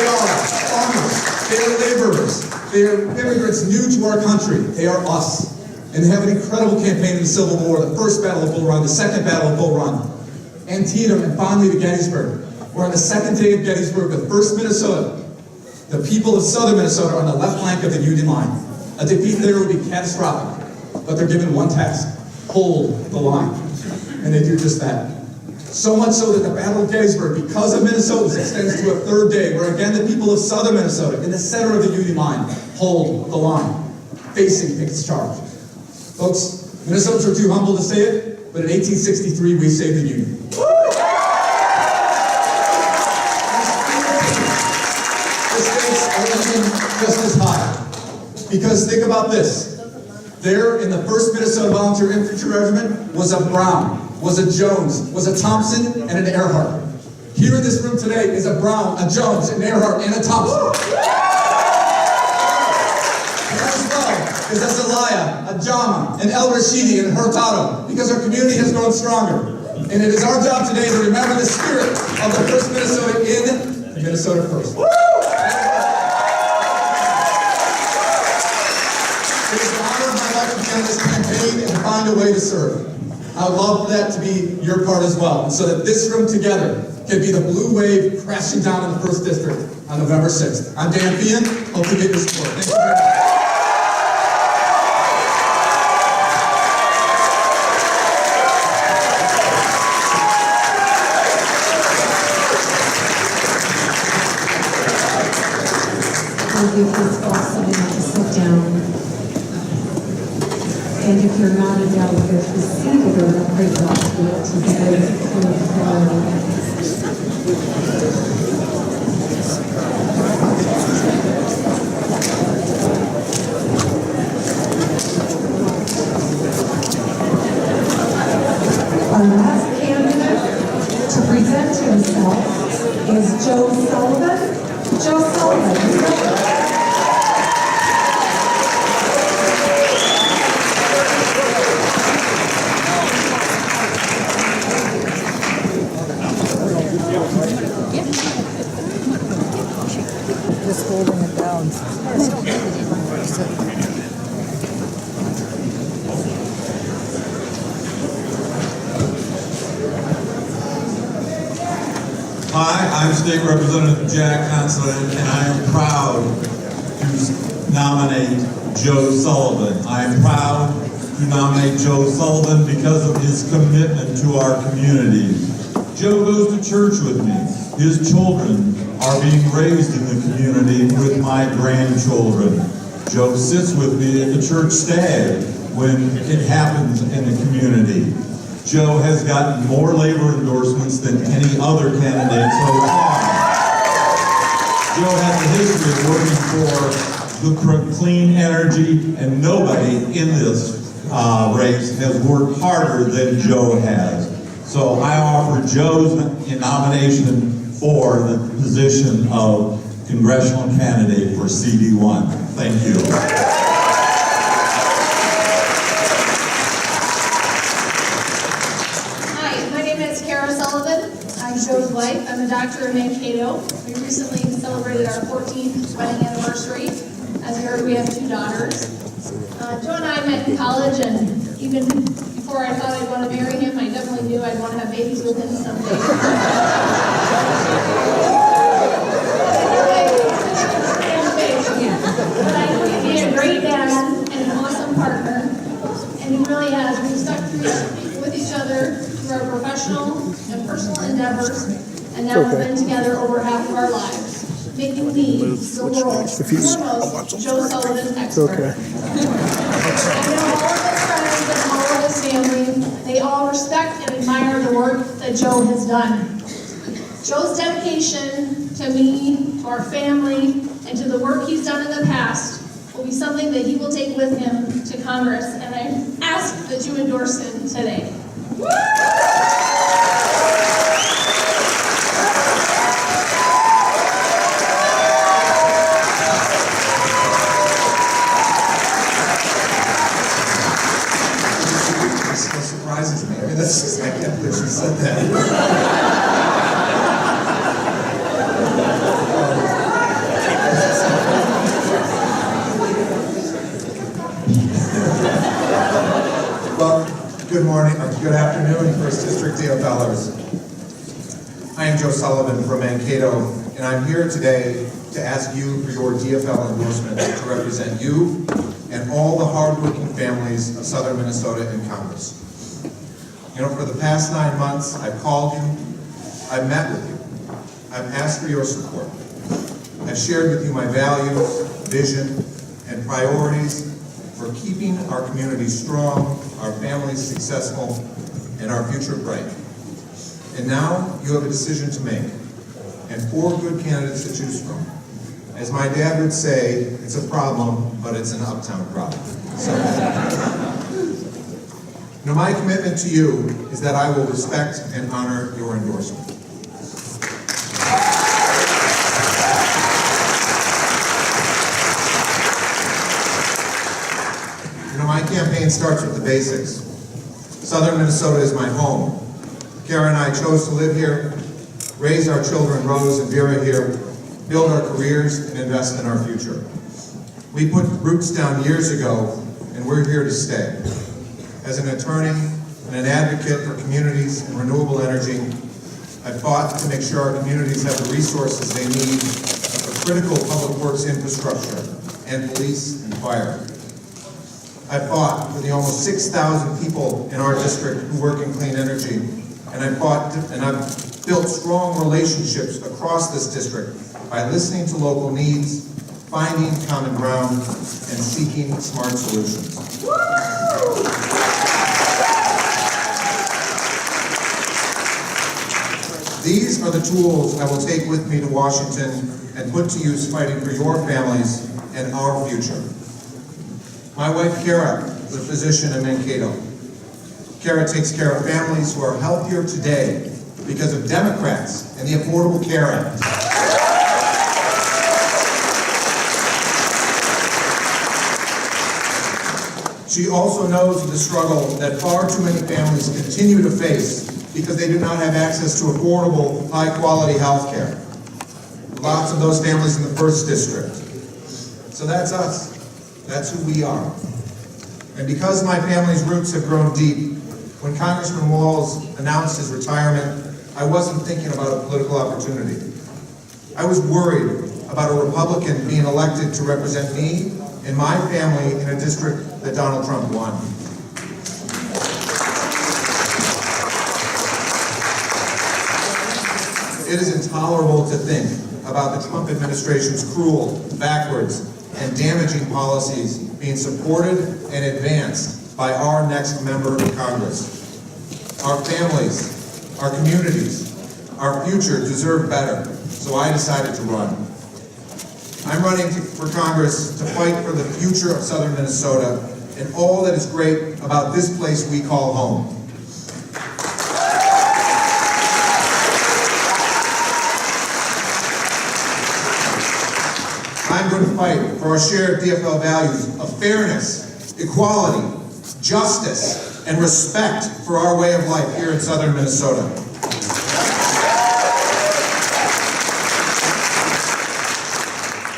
are farmers, they are laborers, they are immigrants new to our country. They are us. And they have an incredible campaign in the Civil War, the first Battle of Bull Run, the second Battle of Bull Run, Antietam, and finally to Gettysburg. Where on the second day of Gettysburg, the first Minnesota, the people of southern Minnesota are on the left flank of the Union line. A defeat there would be catastrophic, but they're given one task: hold the line. And they do just that. So much so that the Battle of Gettysburg, because of Minnesotans, extends to a third day, where again the people of southern Minnesota, in the center of the Union line, hold the line, facing Pickett's charge. Folks, Minnesotans are too humble to say it, but in 1863 we saved the Union. The stakes are even just as high. Because think about this. There in the 1st Minnesota Volunteer Infantry Regiment was a Brown, was a Jones, was a Thompson, and an Earhart. Here in this room today is a Brown, a Jones, an Earhart, and a Thompson. As well is a Zelaya, a Jama, an El Rashidi, and Hurtado, because our community has grown stronger. And it is our job today to remember the spirit of the 1st Minnesota in Minnesota First. It is an honor of my life to be on this campaign and to find a way to serve. I would love for that to be your part as well, and so that this room together can be the blue wave crashing down in the 1st District on November 6th. I'm Dan Fian. Hope to get your support. Thank you very much. Thank you, please also to sit down. And if you're not a delegate, be seated or not break off to be very Our last candidate to present himself is Joe Sullivan. Joe Sullivan. Just holding it down. Hi, I'm State Representative Jack Consulate, and I am proud to nominate Joe Sullivan. I am proud to nominate Joe Sullivan because of his commitment to our community. Joe goes to church with me. His children are being raised in the community with my grandchildren. Joe sits with me at the church stag when it happens in the community. Joe has gotten more labor endorsements than any other candidate so far. Joe has a history of working for the clean energy, and nobody in this race has worked harder than Joe has. So I offer Joe's nomination for the position of congressional candidate for CD1. Thank you. Joe's wife. I'm a doctor in Mankato. We recently celebrated our 14th wedding anniversary. As you heard, we have 2 daughters. Joe and I met in college, and even before I thought I'd want to marry him, I definitely knew I'd want to have babies with him someday. But I think he'd be a great dad and an awesome partner, and he really has. We've stuck with each other through our professional and personal endeavors, and now we've been together over half of our lives, making me the world's foremost Joe Sullivan expert. I know all of his friends and all of his family. They all respect and admire the work that Joe has done. Joe's dedication to me, to our family, and to the work he's done in the past will be something that he will take with him to Congress, and I ask that you endorse him today. It still surprises me. I mean, that's just, I can't believe she said that. Well, good morning, or good afternoon, First District DFLers. I am Joe Sullivan from Mankato, and I'm here today to ask you for your DFL endorsement to represent you and all the hardworking families of Southern Minnesota in Congress. You know, for the past 9 months, I've called you, I've met with you, I've asked for your support. I've shared with you my values, vision, and priorities for keeping our community strong, our families successful, and our future bright. And now you have a decision to make, and 4 good candidates to choose from. As my dad would say, it's a problem, but it's an uptown problem. So, you know, my commitment to you is that I will respect and honor your endorsement. You know, my campaign starts with the basics. Southern Minnesota is my home. Kara and I chose to live here, raise our children Rose and Vera here, build our careers, and invest in our future. We put roots down years ago, and we're here to stay. As an attorney and an advocate for communities and renewable energy, I've fought to make sure our communities have the resources they need for critical public works infrastructure and police and fire. I've fought for the almost 6,000 people in our district who work in clean energy, and I've built strong relationships across this district by listening to local needs, finding common ground, and seeking smart solutions. These are the tools I will take with me to Washington and put to use fighting for your families and our future. My wife, Kara, is a physician in Mankato. Kara takes care of families who are healthier today because of Democrats and the Affordable Care Act. She also knows the struggle that far too many families continue to face because they do not have access to affordable, high-quality health care. Lots of those families in the First District. So that's us. That's who we are. And because my family's roots have grown deep, when Congressman Walz announced his retirement, I wasn't thinking about a political opportunity. I was worried about a Republican being elected to represent me and my family in a district that Donald Trump won. It is intolerable to think about the Trump administration's cruel, backwards, and damaging policies being supported and advanced by our next member of Congress. Our families, our communities, our future deserve better, so I decided to run. I'm running for Congress to fight for the future of Southern Minnesota and all that is great about this place we call home. I'm going to fight for our shared DFL values of fairness, equality, justice, and respect for our way of life here in Southern Minnesota.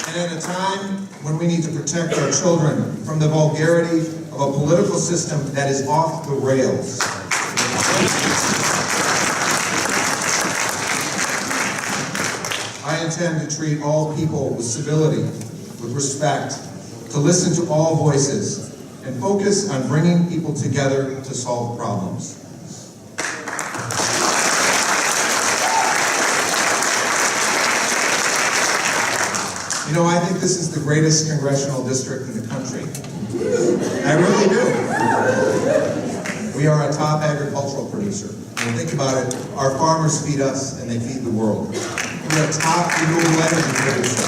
And at a time when we need to protect our children from the vulgarity of a political system that is off the rails. I intend to treat all people with civility, with respect, to listen to all voices, and focus on bringing people together to solve problems. You know, I think this is the greatest congressional district in the country. I really do. We are a top agricultural producer. When you think about it, our farmers feed us and they feed the world. We're a top renewable energy producer.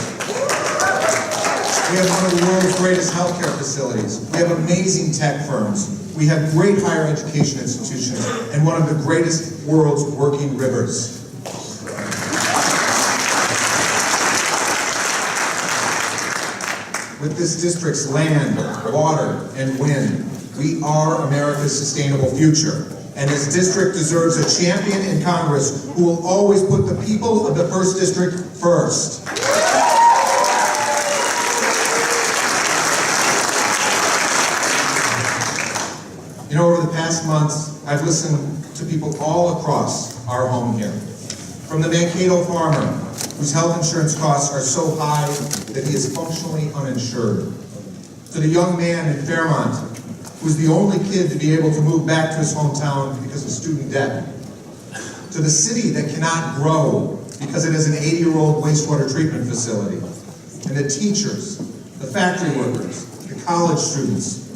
We have one of the world's greatest healthcare facilities. We have amazing tech firms. We have great higher education institutions and one of the greatest world's working rivers. With this district's land, water, and wind, we are America's sustainable future. And this district deserves a champion in Congress who will always put the people of the 1st District first. You know, over the past months, I've listened to people all across our home here. From the Mankato farmer, whose health insurance costs are so high that he is functionally uninsured, to the young man in Fairmont, who's the only kid to be able to move back to his hometown because of student debt, to the city that cannot grow because it has an 80-year-old wastewater treatment facility, and the teachers, the factory workers, the college students,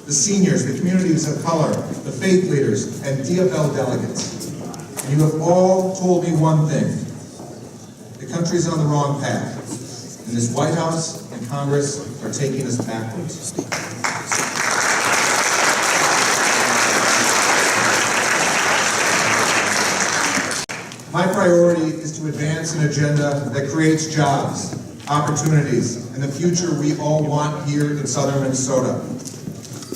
the seniors, the communities of color, the faith leaders, and DFL delegates. And you have all told me one thing. The country's on the wrong path, and this White House and Congress are taking us backwards. My priority is to advance an agenda that creates jobs, opportunities, and the future we all want here in southern Minnesota.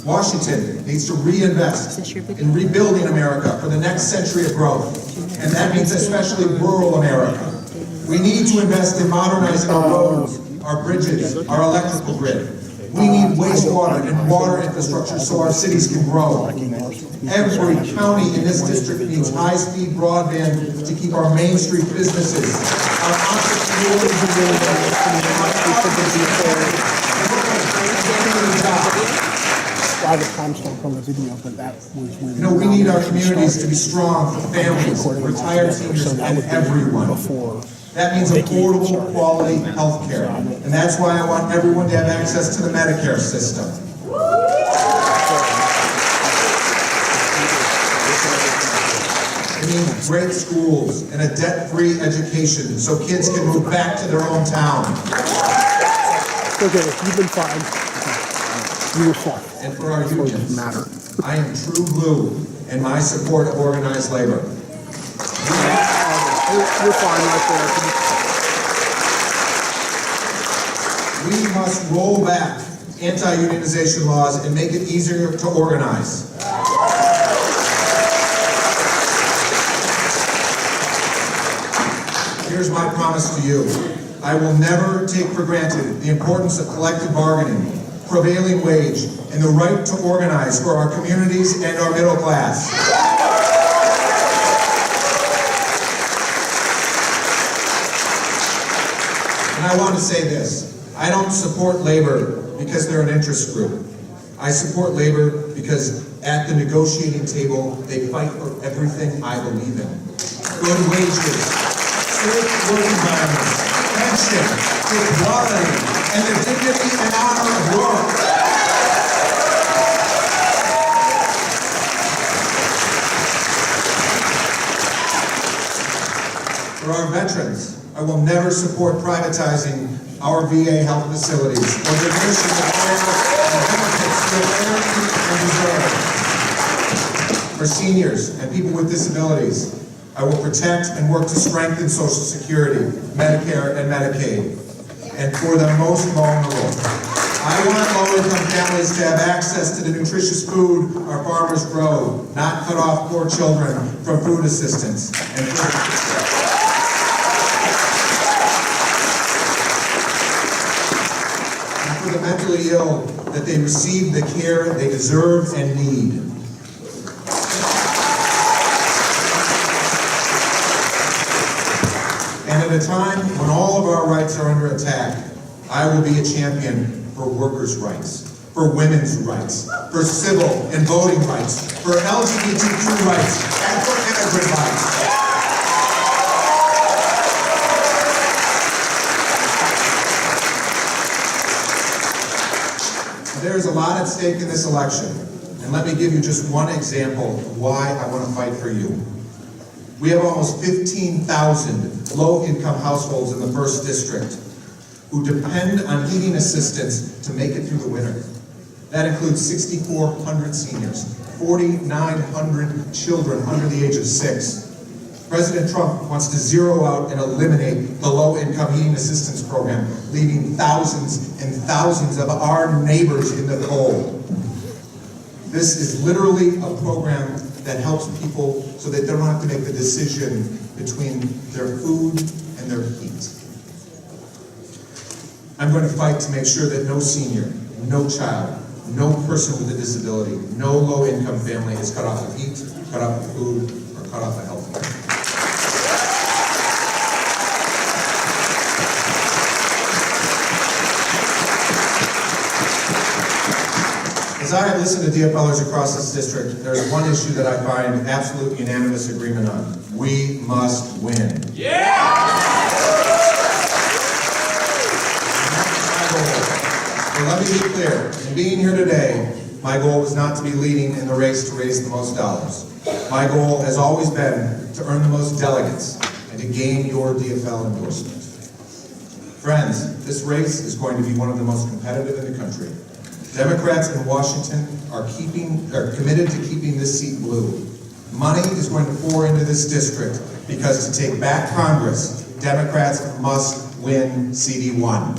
Washington needs to reinvest in rebuilding America for the next century of growth, and that means especially rural America. We need to invest in modernizing our roads, our bridges, our electrical grid. We need wastewater and water infrastructure so our cities can grow. Every county in this district needs high-speed broadband to keep our Main Street businesses, our entrepreneurs, private timestamp on the video, but that was when... You know, we need our communities to be strong for families, retired seniors, and everyone. That means affordable, quality health care. And that's why I want everyone to have access to the Medicare system. It means great schools and a debt-free education so kids can move back to their hometown. Okay, you've been fine. You were fine. And for our unions, I am true blue in my support of organized labor. You're fine right there. We must roll back anti-unionization laws and make it easier to organize. Here's my promise to you. I will never take for granted the importance of collective bargaining, prevailing wage, and the right to organize for our communities and our middle class. And I want to say this. I don't support labor because they're an interest group. I support labor because at the negotiating table, they fight for everything I believe in. Good wages, safe work environments, pension, equality, and the dignity and honor of work. For our veterans, I will never support privatizing our VA health facilities or diminishing the care and benefits they earn and deserve. For seniors and people with disabilities, I will protect and work to strengthen Social Security, Medicare, and Medicaid. And for the most vulnerable, I want low-income families to have access to the nutritious food our farmers grow, not cut off poor children from food assistance. And for the mentally ill, that they receive the care they deserve and need. And at a time when all of our rights are under attack, I will be a champion for workers' rights, for women's rights, for civil and voting rights, for LGBTQ rights, and for immigrant rights. there is a lot at stake in this election, and let me give you just one example of why I want to fight for you. We have almost 15,000 low-income households in the 1st District who depend on heating assistance to make it through the winter. That includes 6,400 seniors, 4,900 children under the age of 6. President Trump wants to zero out and eliminate the low-income heating assistance program, leaving thousands and thousands of our neighbors in the cold. This is literally a program that helps people so that they don't have to make the decision between their food and their heat. I'm going to fight to make sure that no senior, no child, no person with a disability, no low-income family is cut off of heat, cut off of food, or cut off of health care. As I have listened to DFLers across this district, there's one issue that I find absolute unanimous agreement on. We must win. So let me be clear, in being here today, my goal was not to be leading in the race to raise the most dollars. My goal has always been to earn the most delegates and to gain your DFL endorsement. Friends, this race is going to be one of the most competitive in the country. Democrats in Washington are committed to keeping this seat blue. Money is going to pour into this district because to take back Congress, Democrats must win CD1.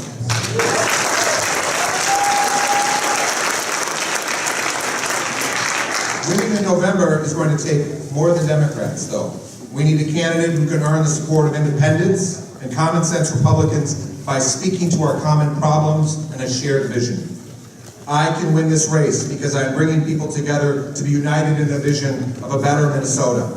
Winning in November is going to take more than Democrats, though. We need a candidate who can earn the support of independents and common sense Republicans by speaking to our common problems and a shared vision. I can win this race because I'm bringing people together to be united in a vision of a better Minnesota.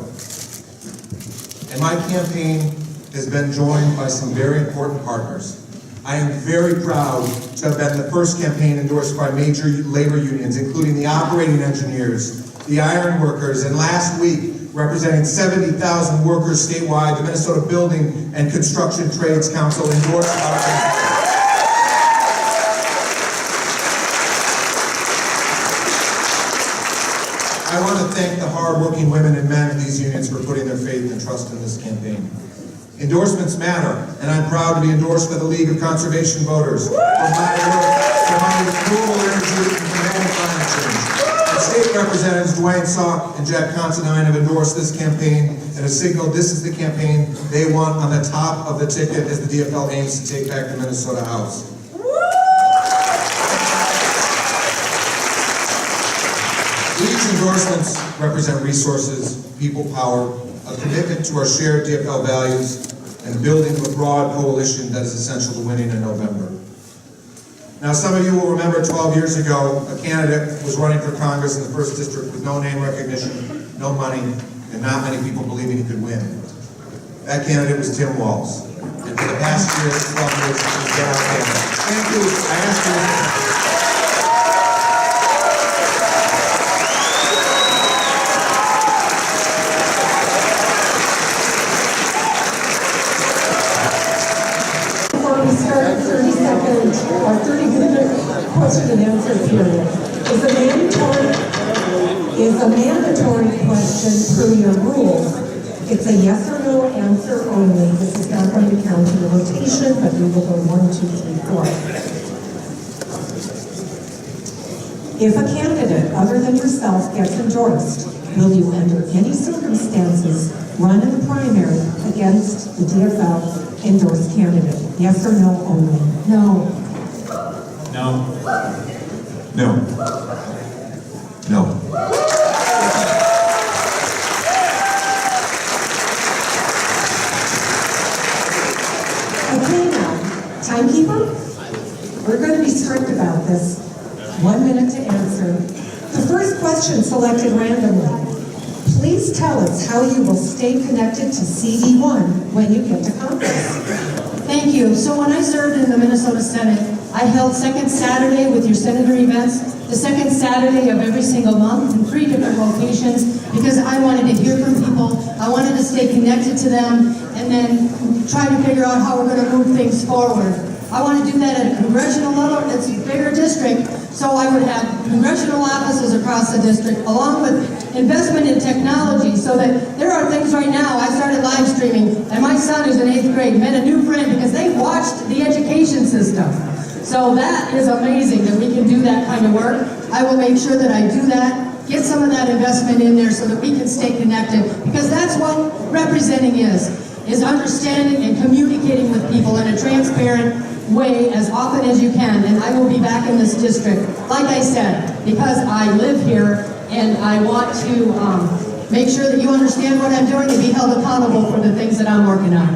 And my campaign has been joined by some very important partners. I am very proud to have been the first campaign endorsed by major labor unions, including the operating engineers, the iron workers, and last week, representing 70,000 workers statewide, the Minnesota Building and Construction Trades Council endorsed our campaign. I want to thank the hard-working women and men of these unions for putting their faith and trust in this campaign. Endorsements matter, and I'm proud to be endorsed by the League of Conservation Voters for my work promoting renewable energy and combating climate change. And state representatives Dwayne Salk and Jack Considine have endorsed this campaign and have signaled this is the campaign they want on the top of the ticket as the DFL aims to take back the Minnesota House. These endorsements represent resources, people power, a commitment to our shared DFL values, and building a broad coalition that is essential to winning in November. Now, some of you will remember 12 years ago, a candidate was running for Congress in the 1st District with no name recognition, no money, and not many people believing he could win. That candidate was Tim Walz. And for the past year, 12 years, he's been outstanding. Thank you. I asked you. Our 30-minute question and answer period is a mandatory question per your rules. It's a yes or no answer only. This is not going to count in the rotation, but we will go 1, 2, 3, 4. If a candidate other than yourself gets endorsed, will you under any circumstances run in the primary against the DFL endorsed candidate? Yes or no only? No. No. No. No. Okay now, timekeeper? We're going to be strict about this. 1 minute to answer. The first question selected randomly. Please tell us how you will stay connected to CD1 when you get to Congress. Thank you. So when I served in the Minnesota Senate, I held second Saturday with your senator events, the second Saturday of every single month in 3 different locations because I wanted to hear from people. I wanted to stay connected to them and then try to figure out how we're going to move things forward. I want to do that at a congressional level. It's a bigger district, so I would have congressional offices across the district, along with investment in technology, so that there are things right now. I started live streaming, and my son, who's in 8th grade, met a new friend because they watched the education system. So that is amazing that we can do that kind of work. I will make sure that I do that, get some of that investment in there so that we can stay connected, because that's what representing is understanding and communicating with people in a transparent way as often as you can. And I will be back in this district, like I said, because I live here and I want to make sure that you understand what I'm doing and be held accountable for the things that I'm working on.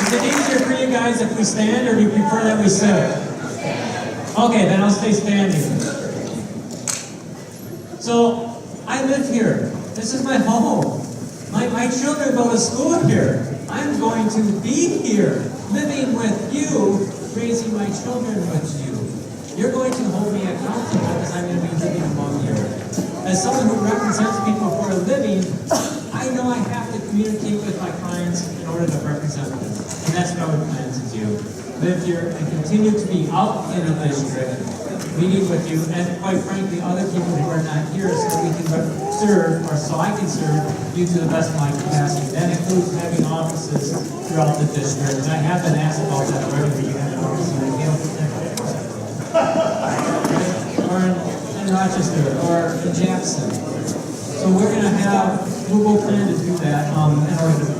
Is it easier for you guys if we stand, or do you prefer that we sit? Okay, then I'll stay standing. So, I live here. This is my home. My children go to school here. I'm going to be here, living with you, raising my children with you. You're going to hold me accountable because I'm going to be living among you. As someone who represents people for a living, I know I have to communicate with my clients in order to represent them. And that's what I would plan to do. Live here and continue to be out in the district, meeting with you, and quite frankly, other people who are not here so we can serve, or so I can serve you to the best of my capacity. That includes having offices throughout the district. And I have been asked about that already, but you have an office in or in Rochester, or in Jackson. So we're going to have, we will plan to do that in order to,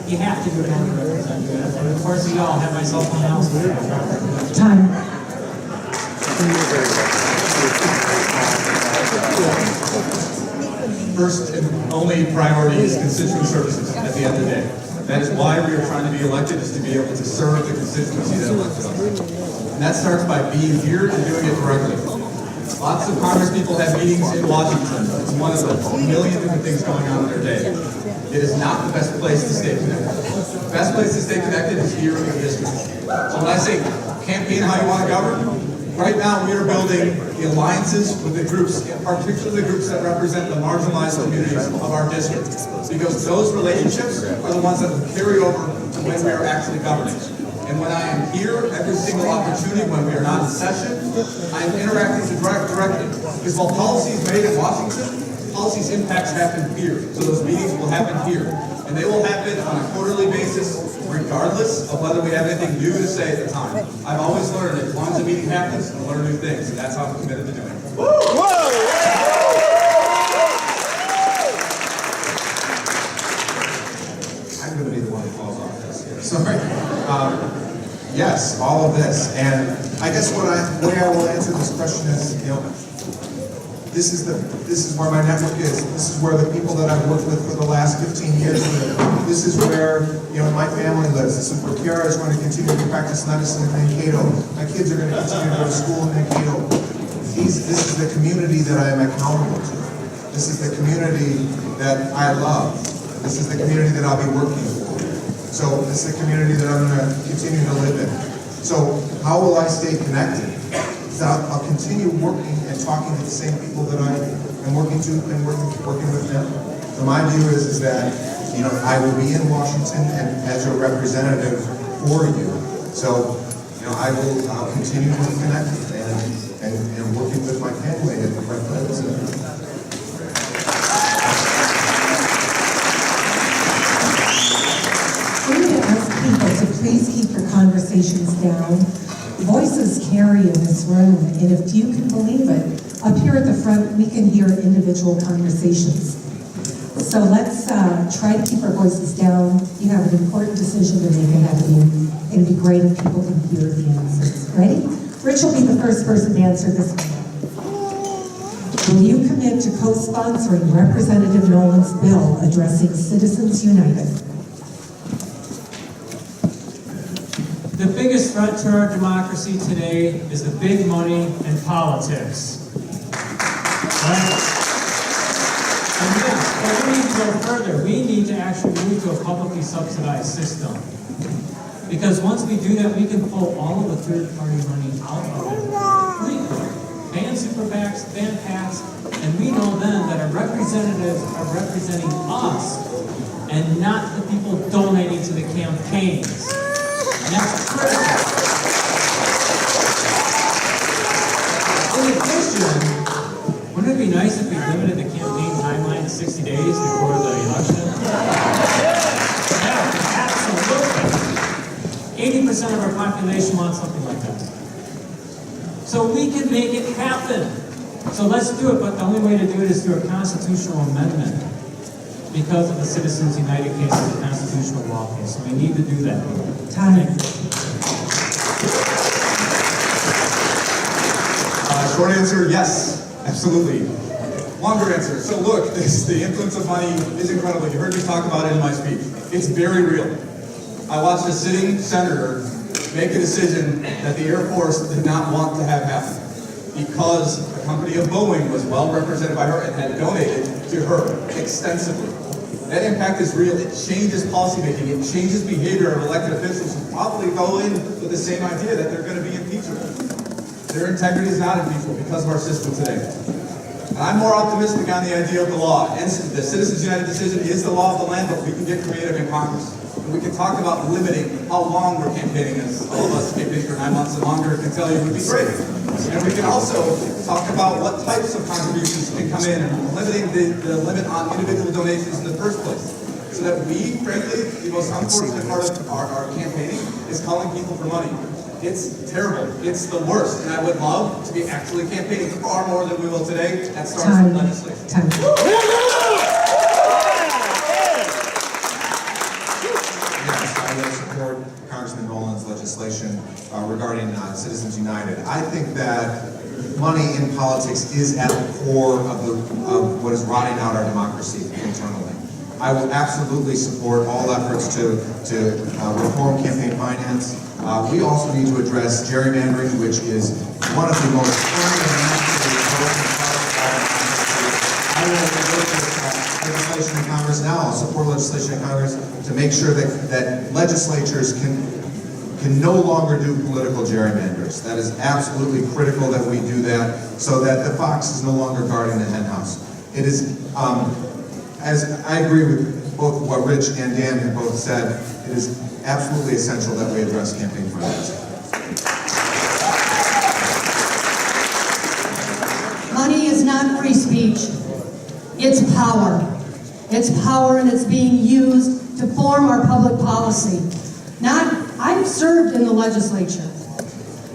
you have to do it in order to represent you. And of course, you all have my cell phone house. Time. First and only priority is constituent services at the end of the day. That is why we are trying to be elected, is to be able to serve the constituency that elected us. And that starts by being here and doing it directly. Lots of Congress people have meetings in Washington. It's one of the million different things going on in their day. It is not the best place to stay connected. The best place to stay connected is here in the district. So when I say campaign how you want to govern, right now we are building the alliances with the groups, particularly the groups that represent the marginalized communities of our district. Because those relationships are the ones that will carry over to when we are actually governing. And when I am here, every single opportunity when we are not in session, I am interacting directly. Because while policy is made in Washington, policy's impacts happen here. So those meetings will happen here. And they will happen on a quarterly basis, regardless of whether we have anything new to say at the time. I've always learned that as long as a meeting happens, I'll learn new things. And that's how I'm committed to doing it. I'm going to be the one who falls off this here. Sorry. Yes, all of this. And I guess the way I will answer this question is, this is where my network is. This is where the people that I've worked with for the last 15 years live. This is where my family lives. This is where Kiara is going to continue to practice medicine in Mankato. My kids are going to continue to go to school in Mankato. This is the community that I am accountable to. This is the community that I love. This is the community that I'll be working for. So this is the community that I'm going to continue to live in. So how will I stay connected? I'll continue working and talking to the same people that I am working with them. So my view is that I will be in Washington and as a representative for you. So I'll continue to be connected and working with my family at the right place. We're going to ask people to please keep your conversations down. Voices carry in this room, and if you can believe it, up here at the front, we can hear individual conversations. So let's try to keep our voices down. You have an important decision to make ahead of you. It'd be great if people can hear the answers. Ready? Rich will be the first person to answer this one. Will you commit to co-sponsoring Representative Nolan's bill addressing Citizens United? The biggest threat to our democracy today is the big money and politics. Right? And yes, but we need to go further. We need to actually move to a publicly subsidized system. Because once we do that, we can pull all of the third-party money out of it. Ban super PACs, ban PACs, and we know then that our representatives are representing us and not the people donating to the campaigns. And that's critical. In addition, wouldn't it be nice if we limited the campaign timeline to 60 days before the election? Yeah, absolutely. 80% of our population wants something like that. So we can make it happen. So let's do it, but the only way to do it is through a constitutional amendment because of the Citizens United case and the constitutional law case. So we need to do that. Time. Short answer, yes, absolutely. Longer answer, so look, the influence of money is incredible. You heard me talk about it in my speech. It's very real. I watched a sitting senator make a decision that the Air Force did not want to have happen because the company of Boeing was well represented by her and had donated to her extensively. That impact is real. It changes policymaking. It changes behavior of elected officials who probably go in with the same idea that they're going to be impeachable. Their integrity is not impeachable because of our system today. And I'm more optimistic on the idea of the law. And the Citizens United decision is the law of the land, but we can get creative in Congress. And we can talk about limiting how long we're campaigning, as all of us campaigning for 9 months and longer can tell you would be great. And we can also talk about what types of contributions can come in and limiting the limit on individual donations in the first place. So that we, frankly, the most unfortunate part of our campaigning is calling people for money. It's terrible. It's the worst. And I would love to be actually campaigning far more than we will today. That starts with legislation. Time. Yes, I will support Congressman Nolan's legislation regarding Citizens United. I think that money in politics is at the core of what is rotting out our democracy internally. I will absolutely support all efforts to reform campaign finance. We also need to address gerrymandering, which is one of the most fundamentally broken parts of our democracy. I will negotiate legislation in Congress now. I'll support legislation in Congress to make sure that legislatures can no longer do political gerrymanders. That is absolutely critical that we do that so that the fox is no longer guarding the hen house. It is, as I agree with both what Rich and Dan have both said, it is absolutely essential that we address campaign finance. Money is not free speech. It's power. It's power, and it's being used to form our public policy. I've served in the legislature.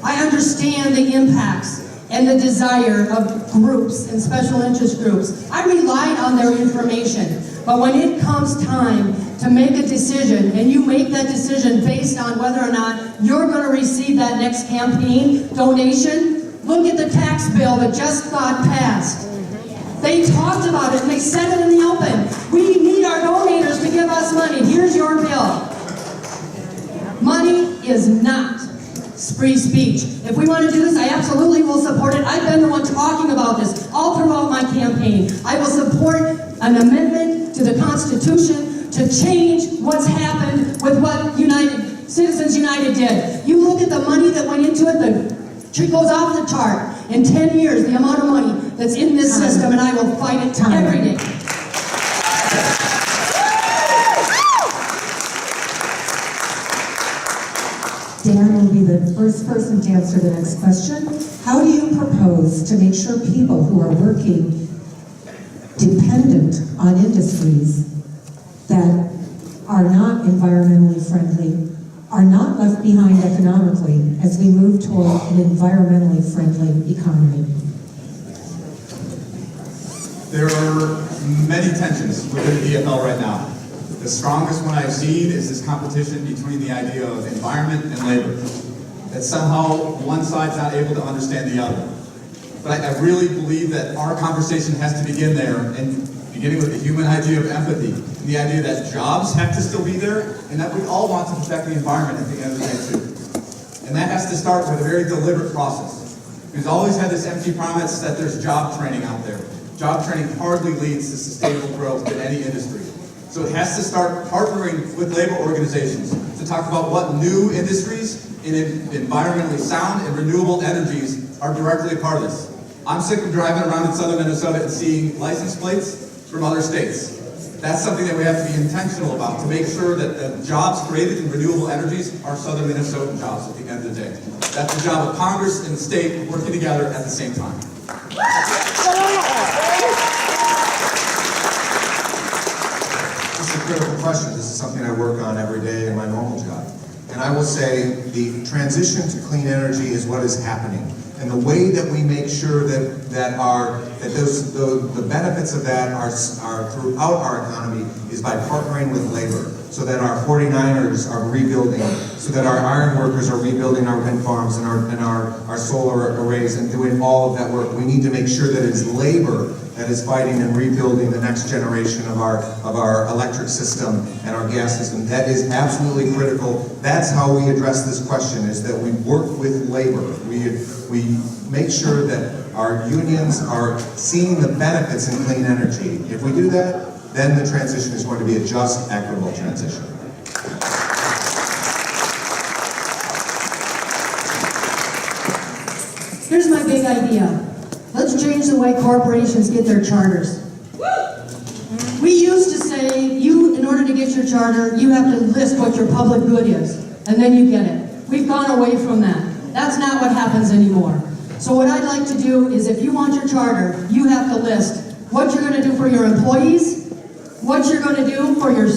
I understand the impacts and the desire of groups and special interest groups. I relied on their information. But when it comes time to make a decision, and you make that decision based on whether or not you're going to receive that next campaign donation, look at the tax bill that just got passed. They talked about it and they said it in the open. We need our donors to give us money. Here's your bill. Money is not free speech. If we want to do this, I absolutely will support it. I've been the one talking about this all throughout my campaign. I will support an amendment to the Constitution to change what's happened with what Citizens United did. You look at the money that went into it, it goes off the chart. In 10 years, the amount of money that's in this system, and I will fight it every day. Dan will be the first person to answer the next question. How do you propose to make sure people who are working dependent on industries that are not environmentally friendly are not left behind economically as we move toward an environmentally friendly economy? There are many tensions within the DFL right now. The strongest one I've seen is this competition between the idea of environment and labor. That somehow one side's not able to understand the other. But I really believe that our conversation has to begin there, and beginning with the human idea of empathy, and the idea that jobs have to still be there, and that we all want to protect the environment at the end of the day too. And that has to start with a very deliberate process. We've always had this empty promise that there's job training out there. Job training hardly leads to sustainable growth in any industry. So it has to start partnering with labor organizations to talk about what new industries in environmentally sound and renewable energies are directly a part of this. I'm sick of driving around in southern Minnesota and seeing license plates from other states. That's something that we have to be intentional about to make sure that the jobs created in renewable energies are Southern Minnesotan jobs at the end of the day. That's the job of Congress and the state working together at the same time. This is a critical question. This is something I work on every day in my normal job. And I will say the transition to clean energy is what is happening. And the way that we make sure that the benefits of that are throughout our economy is by partnering with labor, so that our 49ers are rebuilding, so that our iron workers are rebuilding our wind farms and our solar arrays and doing all of that work. We need to make sure that it's labor that is fighting and rebuilding the next generation of our electric system and our gas system. That is absolutely critical. That's how we address this question, is that we work with labor. We make sure that our unions are seeing the benefits in clean energy. If we do that, then the transition is going to be a just, equitable transition. Here's my big idea. Let's change the way corporations get their charters. We used to say, in order to get your charter, you have to list what your public good is, and then you get it. We've gone away from that. That's not what happens anymore. So what I'd like to do is, if you want your charter, you have to list what you're going to do for your employees, what you're going to do for your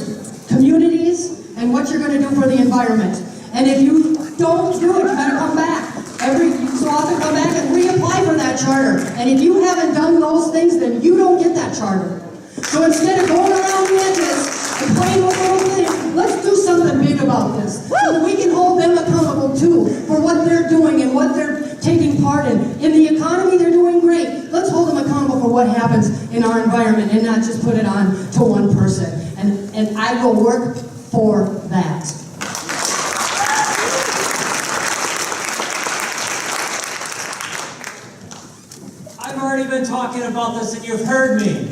communities, and what you're going to do for the environment. And if you don't do it, you got to come back. Every so often come back and reapply for that charter. And if you haven't done those things, then you don't get that charter. So instead of going around the edges and playing with little things, let's do something big about this. So that we can hold them accountable too for what they're doing and what they're taking part in. In the economy, they're doing great. Let's hold them accountable for what happens in our environment and not just put it on to one person. And I will work for that. I've already been talking about this and you've heard me.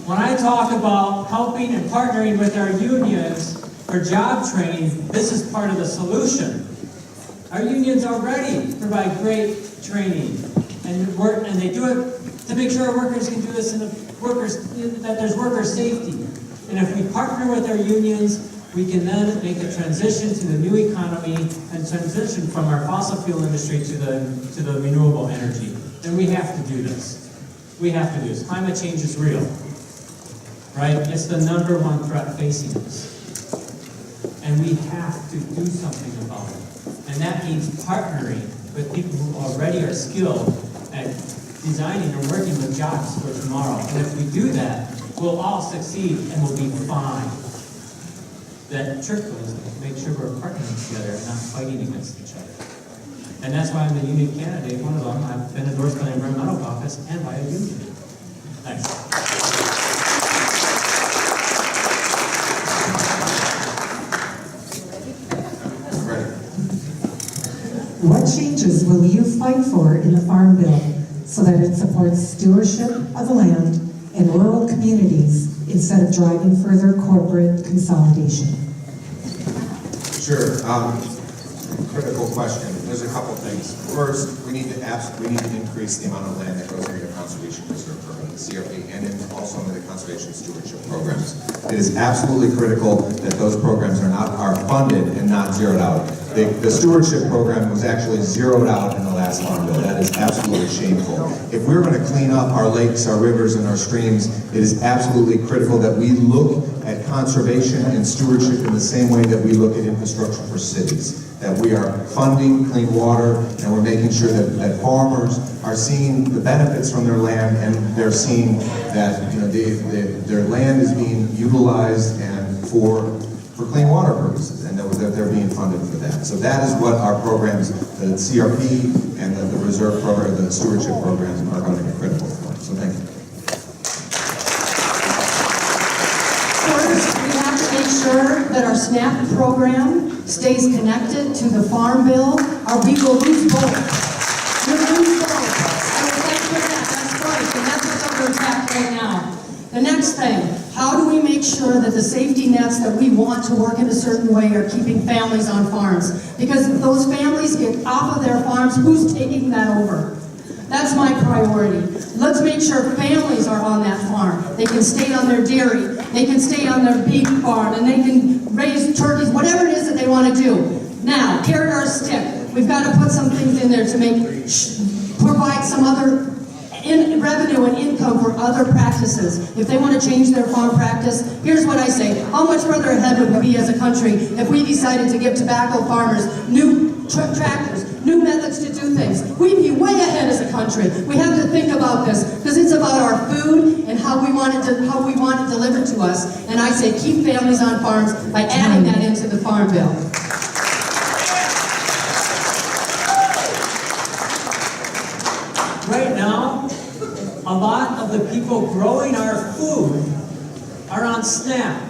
When I talk about helping and partnering with our unions for job training, this is part of the solution. Our unions already provide great training and they do it to make sure our workers can do this and that there's worker safety. And if we partner with our unions, we can then make a transition to the new economy and transition from our fossil fuel industry to the renewable energy. And we have to do this. We have to do this. Climate change is real, right? It's the #1 threat facing us. And we have to do something about it. And that means partnering with people who already are skilled at designing and working with jobs for tomorrow. And if we do that, we'll all succeed and we'll be fine. That trick was to make sure we're partnering together and not fighting against each other. And that's why I'm the union candidate, one of them. I've been endorsed by the environmental caucus and by a union. Thanks. What changes will you fight for in the Farm Bill so that it supports stewardship of the land and rural communities instead of driving further corporate consolidation? Sure. Critical question. There's a couple things. First, we need to increase the amount of land that goes into the conservation reserve program, the CRP, and also into the conservation stewardship programs. It is absolutely critical that those programs are funded and not zeroed out. The stewardship program was actually zeroed out in the last Farm Bill. That is absolutely shameful. If we're going to clean up our lakes, our rivers, and our streams, it is absolutely critical that we look at conservation and stewardship in the same way that we look at infrastructure for cities. That we are funding clean water, and we're making sure that farmers are seeing the benefits from their land, and they're seeing that their land is being utilized and for clean water purposes, and that they're being funded for that. So that is what our programs, the CRP and the reserve program, the stewardship programs, are going to be critical for. So thank you. First, we have to make sure that our SNAP program stays connected to the Farm Bill, or we will lose both. You'll lose both. I will fight for that. That's right, and that's what's under attack right now. The next thing, how do we make sure that the safety nets that we want to work in a certain way are keeping families on farms? Because if those families get off of their farms, who's taking that over? That's my priority. Let's make sure families are on that farm. They can stay on their dairy. They can stay on their beef farm, and they can raise turkeys, whatever it is that they want to do. Now, carrot or stick, we've got to put some things in there to provide some other revenue and income for other practices. If they want to change their farm practice, here's what I say. How much further ahead would we be as a country if we decided to give tobacco farmers new tractors, new methods to do things? We'd be way ahead as a country. We have to think about this because it's about our food and how we want it delivered to us. And I say keep families on farms by adding that into the Farm Bill. Right now, a lot of the people growing our food are on SNAP.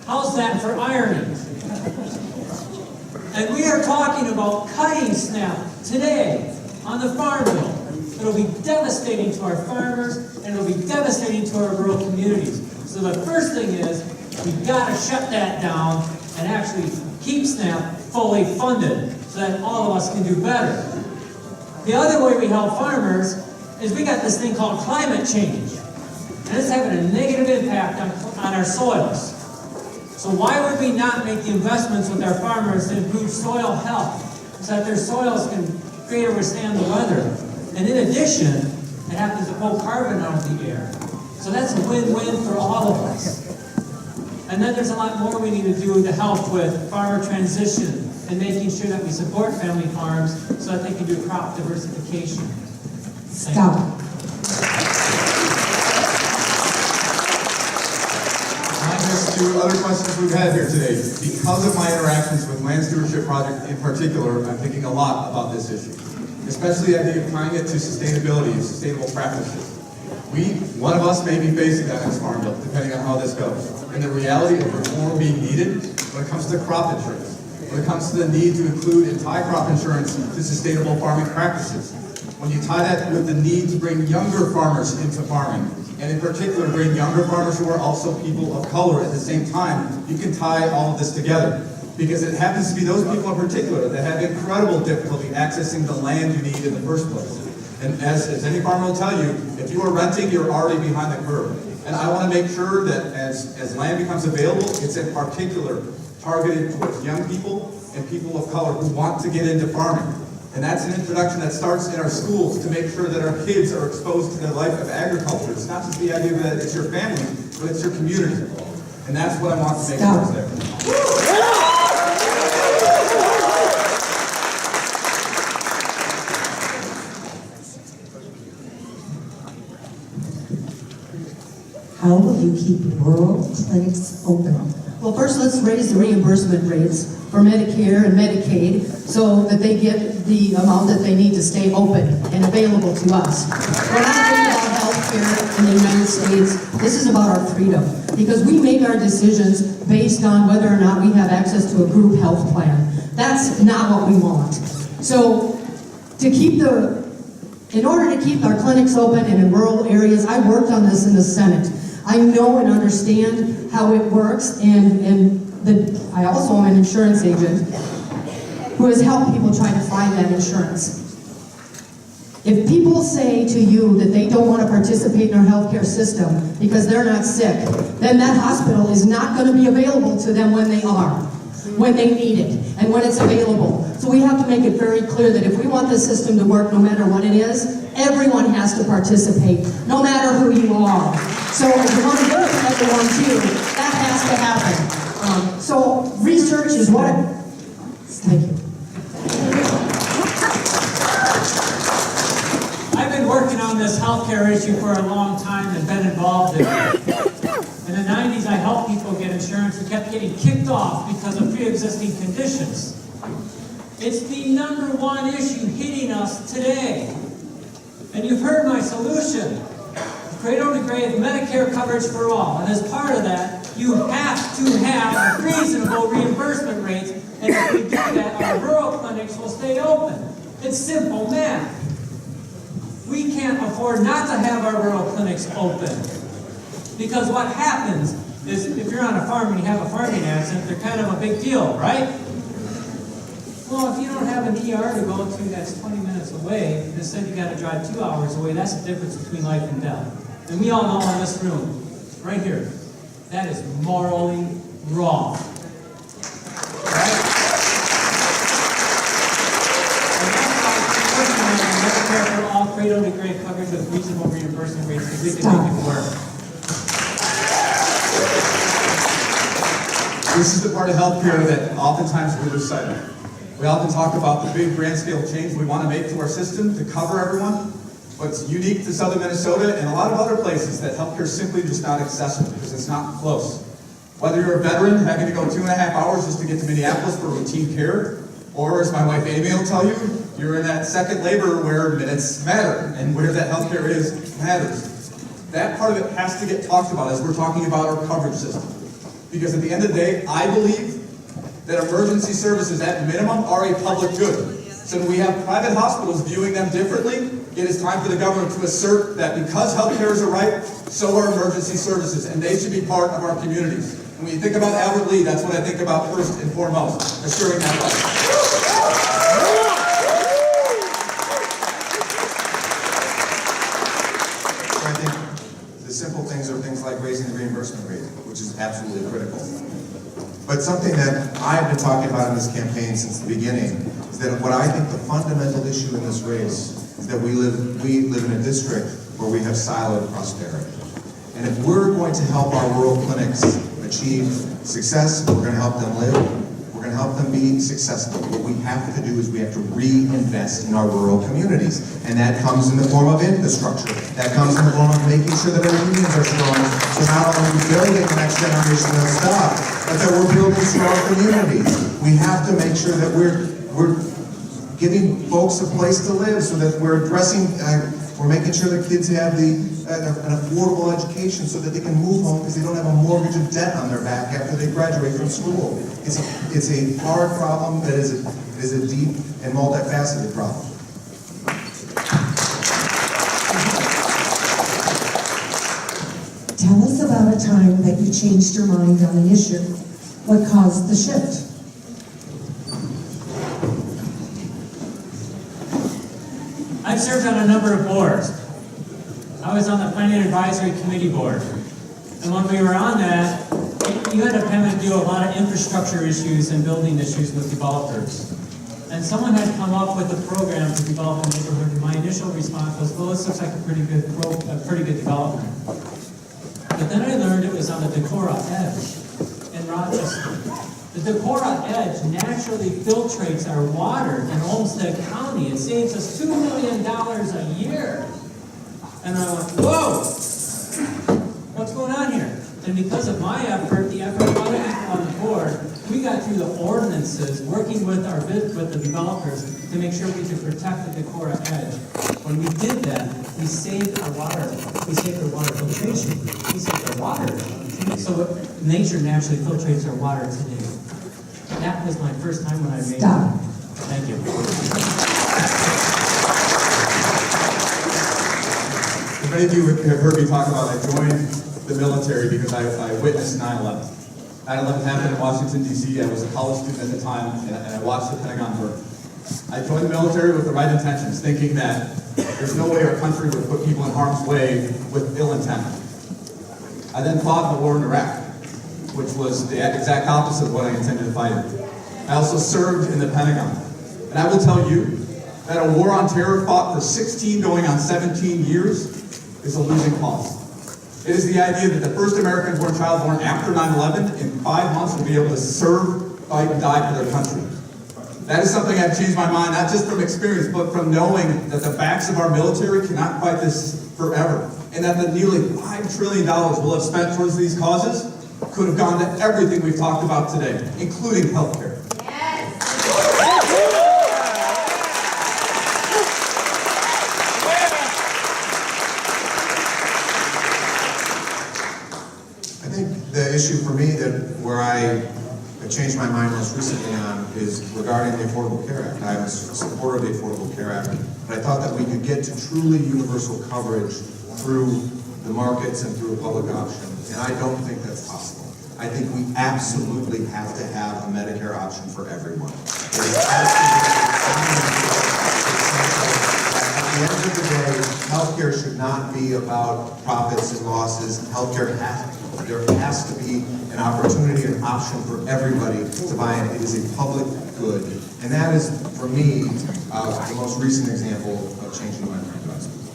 How's that for irony? And we are talking about cutting SNAP today on the Farm Bill. It'll be devastating to our farmers, and it'll be devastating to our rural communities. So the first thing is, we've got to shut that down and actually keep SNAP fully funded so that all of us can do better. The other way we help farmers is we got this thing called climate change. And it's having a negative impact on our soils. So why would we not make the investments with our farmers to improve soil health so that their soils can greater withstand the weather? And in addition, it happens to pull carbon out of the air. So that's a win-win for all of us. And then there's a lot more we need to do to help with farmer transition and making sure that we support family farms so that they can do crop diversification. Stop. To other questions we've had here today. Because of my interactions with Land Stewardship Project in particular, I'm thinking a lot about this issue, especially the idea of tying it to sustainability and sustainable practices. One of us may be facing that next Farm Bill, depending on how this goes. And the reality of reform being needed when it comes to crop insurance, when it comes to the need to include and tie crop insurance to sustainable farming practices, when you tie that with the need to bring younger farmers into farming, and in particular bring younger farmers who are also people of color at the same time, you can tie all of this together. Because it happens to be those people in particular that have incredible difficulty accessing the land you need in the first place. And as any farmer will tell you, if you are renting, you're already behind the curve. And I want to make sure that as land becomes available, it's in particular targeted towards young people and people of color who want to get into farming. And that's an introduction that starts in our schools to make sure that our kids are exposed to the life of agriculture. It's not just the idea that it's your family, but it's your community. And that's what I want to make sure is there. How will you keep rural clinics open? Well, first let's raise the reimbursement rates for Medicare and Medicaid so that they get the amount that they need to stay open and available to us. We're not talking about health care in the United States. This is about our freedom because we make our decisions based on whether or not we have access to a group health plan. That's not what we want. So in order to keep our clinics open and in rural areas, I worked on this in the Senate. I know and understand how it works, and I also am an insurance agent who has helped people try to find that insurance. If people say to you that they don't want to participate in our healthcare system because they're not sick, then that hospital is not going to be available to them when they need it, and when it's available. So we have to make it very clear that if we want the system to work, no matter what it is, everyone has to participate, no matter who you are. So if you want to do it for everyone too, that has to happen. So research is what. Thank you. I've been working on this healthcare issue for a long time and been involved in it. In the 90s, I helped people get insurance who kept getting kicked off because of pre-existing conditions. It's the #1 issue hitting us today. And you've heard my solution. Cradle to grave Medicare coverage for all. And as part of that, you have to have reasonable reimbursement rates. And if we do that, our rural clinics will stay open. It's simple math. We can't afford not to have our rural clinics open. Because what happens is if you're on a farm and you have a farming accident, they're kind of a big deal, right? Well, if you don't have an ER to go to that's 20 minutes away, instead you got to drive 2 hours away, that's the difference between life and death. And we all know in this room, right here, That is morally wrong. Right? And that's why Medicare for all cradle to grave coverage with reasonable reimbursement rates, because we can make it work. This is the part of healthcare that oftentimes we lose sight of. We often talk about the big grand scale change we want to make to our system to cover everyone. But it's unique to southern Minnesota and a lot of other places that healthcare is simply just not accessible because it's not close. Whether you're a veteran having to go 2.5 hours just to get to Minneapolis for routine care, or as my wife Amy will tell you, you're in that second labor where minutes matter and where that healthcare is matters. That part of it has to get talked about as we're talking about our coverage system. Because at the end of the day, I believe that emergency services at minimum are a public good. So when we have private hospitals viewing them differently, it is time for the government to assert that because healthcare is a right, so are emergency services, and they should be part of our communities. And when you think about Albert Lee, that's what I think about first and foremost, assuring that right. I think the simple things are things like raising the reimbursement rate, which is absolutely critical. But something that I've been talking about in this campaign since the beginning is that what I think the fundamental issue in this race is that we live in a district where we have siloed prosperity. And if we're going to help our rural clinics achieve success, we're going to help them live, we're going to help them be successful. What we have to do is we have to reinvest in our rural communities. And that comes in the form of infrastructure. That comes in the form of making sure that our unions are strong. So not only are we building the next generation of stuff, but that we're building strong communities. We have to make sure that we're giving folks a place to live so that we're addressing, we're making sure that kids have an affordable education so that they can move home because they don't have a mortgage of debt on their back after they graduate from school. It's a hard problem that is a deep and multifaceted problem. Tell us about a time that you changed your mind on an issue. What caused the shift? I've served on a number of boards. I was on the Planning Advisory Committee Board. And when we were on that, you had to come and do a lot of infrastructure issues and building issues with developers. And someone had come up with a program to develop a neighborhood, and my initial response was, well, this looks like a pretty good development. But then I learned it was on the Decorah Edge in Rochester. The Decorah Edge naturally filtrates our water in Olmsted County. It saves us $2 million a year. And I went, whoa, what's going on here? And because of my effort, the effort of other people on the board, we got through the ordinances, working with the developers to make sure we could protect the Decorah Edge. When we did that, we saved our water. We saved our water filtration. We saved our water. So nature naturally filtrates our water today. That was my first time when I made it. Thank you. Many of you have heard me talk about I joined the military because I witnessed 9/11. 9/11 happened in Washington, D.C. I was a college student at the time, and I watched the Pentagon burn. I joined the military with the right intentions, thinking that there's no way our country would put people in harm's way with ill intent. I then fought in the war in Iraq, which was the exact opposite of what I intended to fight in. I also served in the Pentagon. And I will tell you that a war on terror fought for 16 going on 17 years is a losing cause. It is the idea that the first American-born child born after 9/11 in 5 months will be able to serve, fight, and die for their country. That is something I've changed my mind, not just from experience, but from knowing that the backs of our military cannot fight this forever. And that the nearly $5 trillion we'll have spent towards these causes could have gone to everything we've talked about today, including healthcare. I think the issue for me where I changed my mind most recently on is regarding the Affordable Care Act. I was a supporter of the Affordable Care Act, but I thought that we could get to truly universal coverage through the markets and through a public option, and I don't think that's possible. I think we absolutely have to have a Medicare option for everyone. It is at the end of the day, healthcare should not be about profits and losses. Healthcare has to be There has to be an opportunity, an option for everybody to buy it. It is a public good. And that is, for me, the most recent example of changing my mind about school.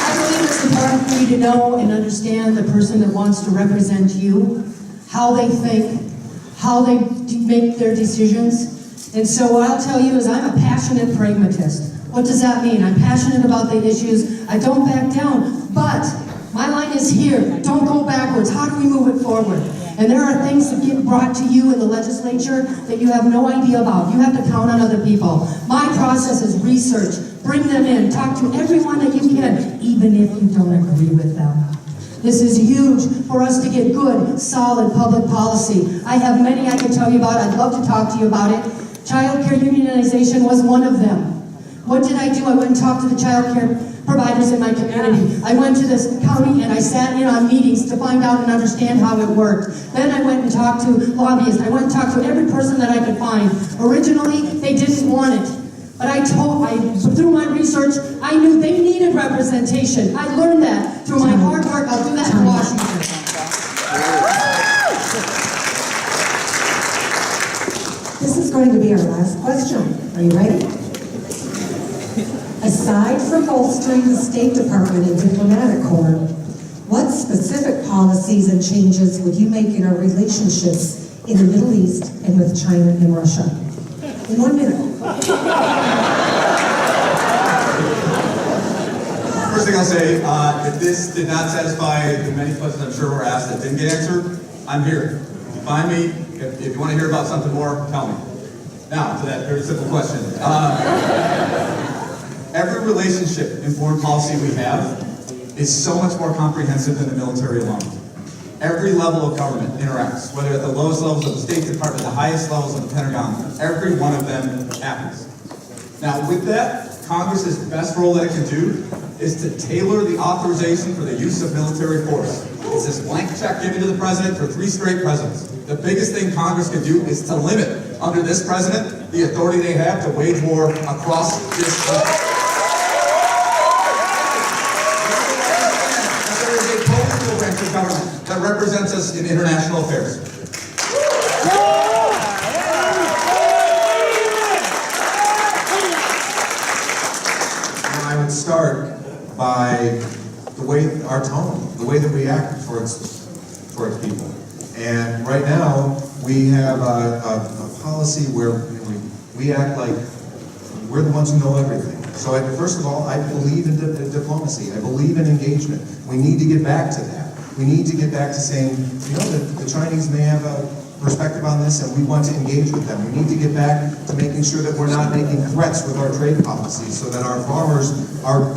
I believe it's important for you to know and understand the person that wants to represent you, how they think, how they make their decisions. And so what I'll tell you is I'm a passionate pragmatist. What does that mean? I'm passionate about the issues. I don't back down, but my line is here. Don't go backwards. How do we move it forward? And there are things that get brought to you in the legislature that you have no idea about. You have to count on other people. My process is research. Bring them in. Talk to everyone that you can, even if you don't agree with them. This is huge for us to get good, solid public policy. I have many I can tell you about. I'd love to talk to you about it. Child care unionization was one of them. What did I do? I went and talked to the child care providers in my community. I went to this county and I sat in on meetings to find out and understand how it worked. Then I went and talked to lobbyists. I went and talked to every person that I could find. Originally, they didn't want it. But through my research, I knew they needed representation. I learned that through my hard work. I'll do that in Washington. This is going to be our last question. Are you ready? Aside from bolstering the State Department and Diplomatic Corps, what specific policies and changes would you make in our relationships in the Middle East and with China and Russia? In 1 minute. First thing I'll say, if this did not satisfy the many questions I'm sure were asked that didn't get answered, I'm here. Find me. If you want to hear about something more, tell me. Now, to that very simple question. Every relationship in foreign policy we have is so much more comprehensive than the military alone. Every level of government interacts, whether at the lowest levels of the State Department, the highest levels of the Pentagon, every one of them happens. Now, with that, Congress's best role that it can do is to tailor the authorization for the use of military force. It's this blank check given to the president for 3 straight presidents. The biggest thing Congress can do is to limit, under this president, the authority they have to wage war across this country. There is a political branch of government that represents us in international affairs. I would start by the way, our tone, the way that we act towards people. And right now, we have a policy where we act like we're the ones who know everything. So first of all, I believe in diplomacy. I believe in engagement. We need to get back to that. We need to get back to saying, you know, the Chinese may have a perspective on this and we want to engage with them. We need to get back to making sure that we're not making threats with our trade policies so that our farmers are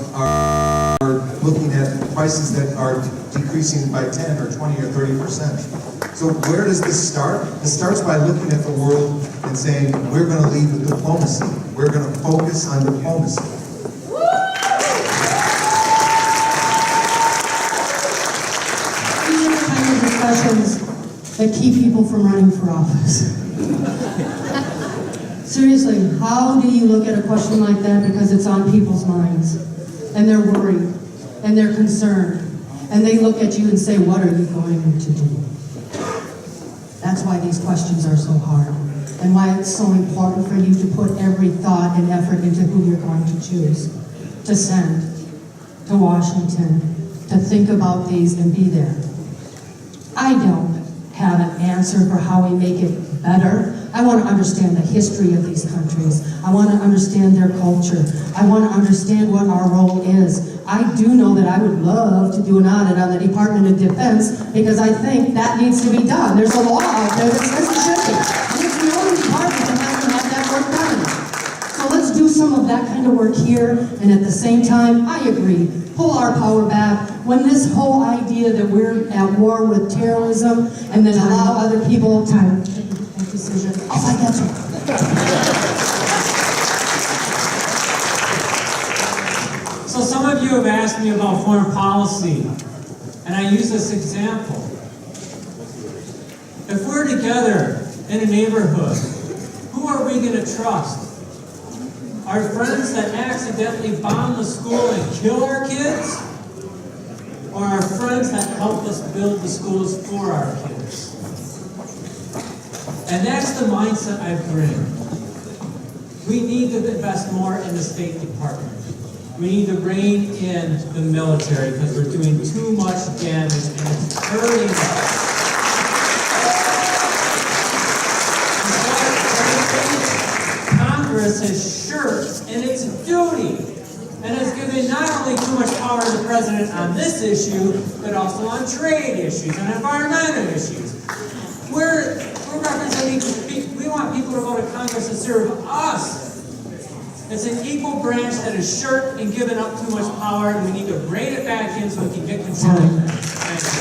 looking at prices that are decreasing by 10 or 20 or 30%. So where does this start? It starts by looking at the world and saying, we're going to lead with diplomacy. We're going to focus on diplomacy. These are the kind of discussions that keep people from running for office. Seriously, how do you look at a question like that because it's on people's minds and they're worried and they're concerned and they look at you and say, what are you going to do? That's why these questions are so hard and why it's so important for you to put every thought and effort into who you're going to choose to send to Washington, to think about these and be there. I don't have an answer for how we make it better. I want to understand the history of these countries. I want to understand their culture. I want to understand what our role is. I do know that I would love to do an audit on the Department of Defense because I think that needs to be done. There's a law out there that says it should be. And it's the only department that has to have that work done. So let's do some of that kind of work here, and at the same time, I agree, pull our power back. When this whole idea that we're at war with terrorism and then allow other people time to make that decision, I'll fight that too. So some of you have asked me about foreign policy, and I use this example. If we're together in a neighborhood, who are we going to trust? Our friends that accidentally bomb the school and kill our kids? or our friends that helped us build the schools for our kids. And that's the mindset I bring. We need to invest more in the State Department. We need to rein in the military because we're doing too much damage and it's hurting us. Congress has shirked in its duty and has given not only too much power to the president on this issue, but also on trade issues and environmental issues. We're representing, we want people to go to Congress and serve us. It's an equal branch that is shirked and given up too much power, and we need to rein it back in so we can get control of it. Thank you.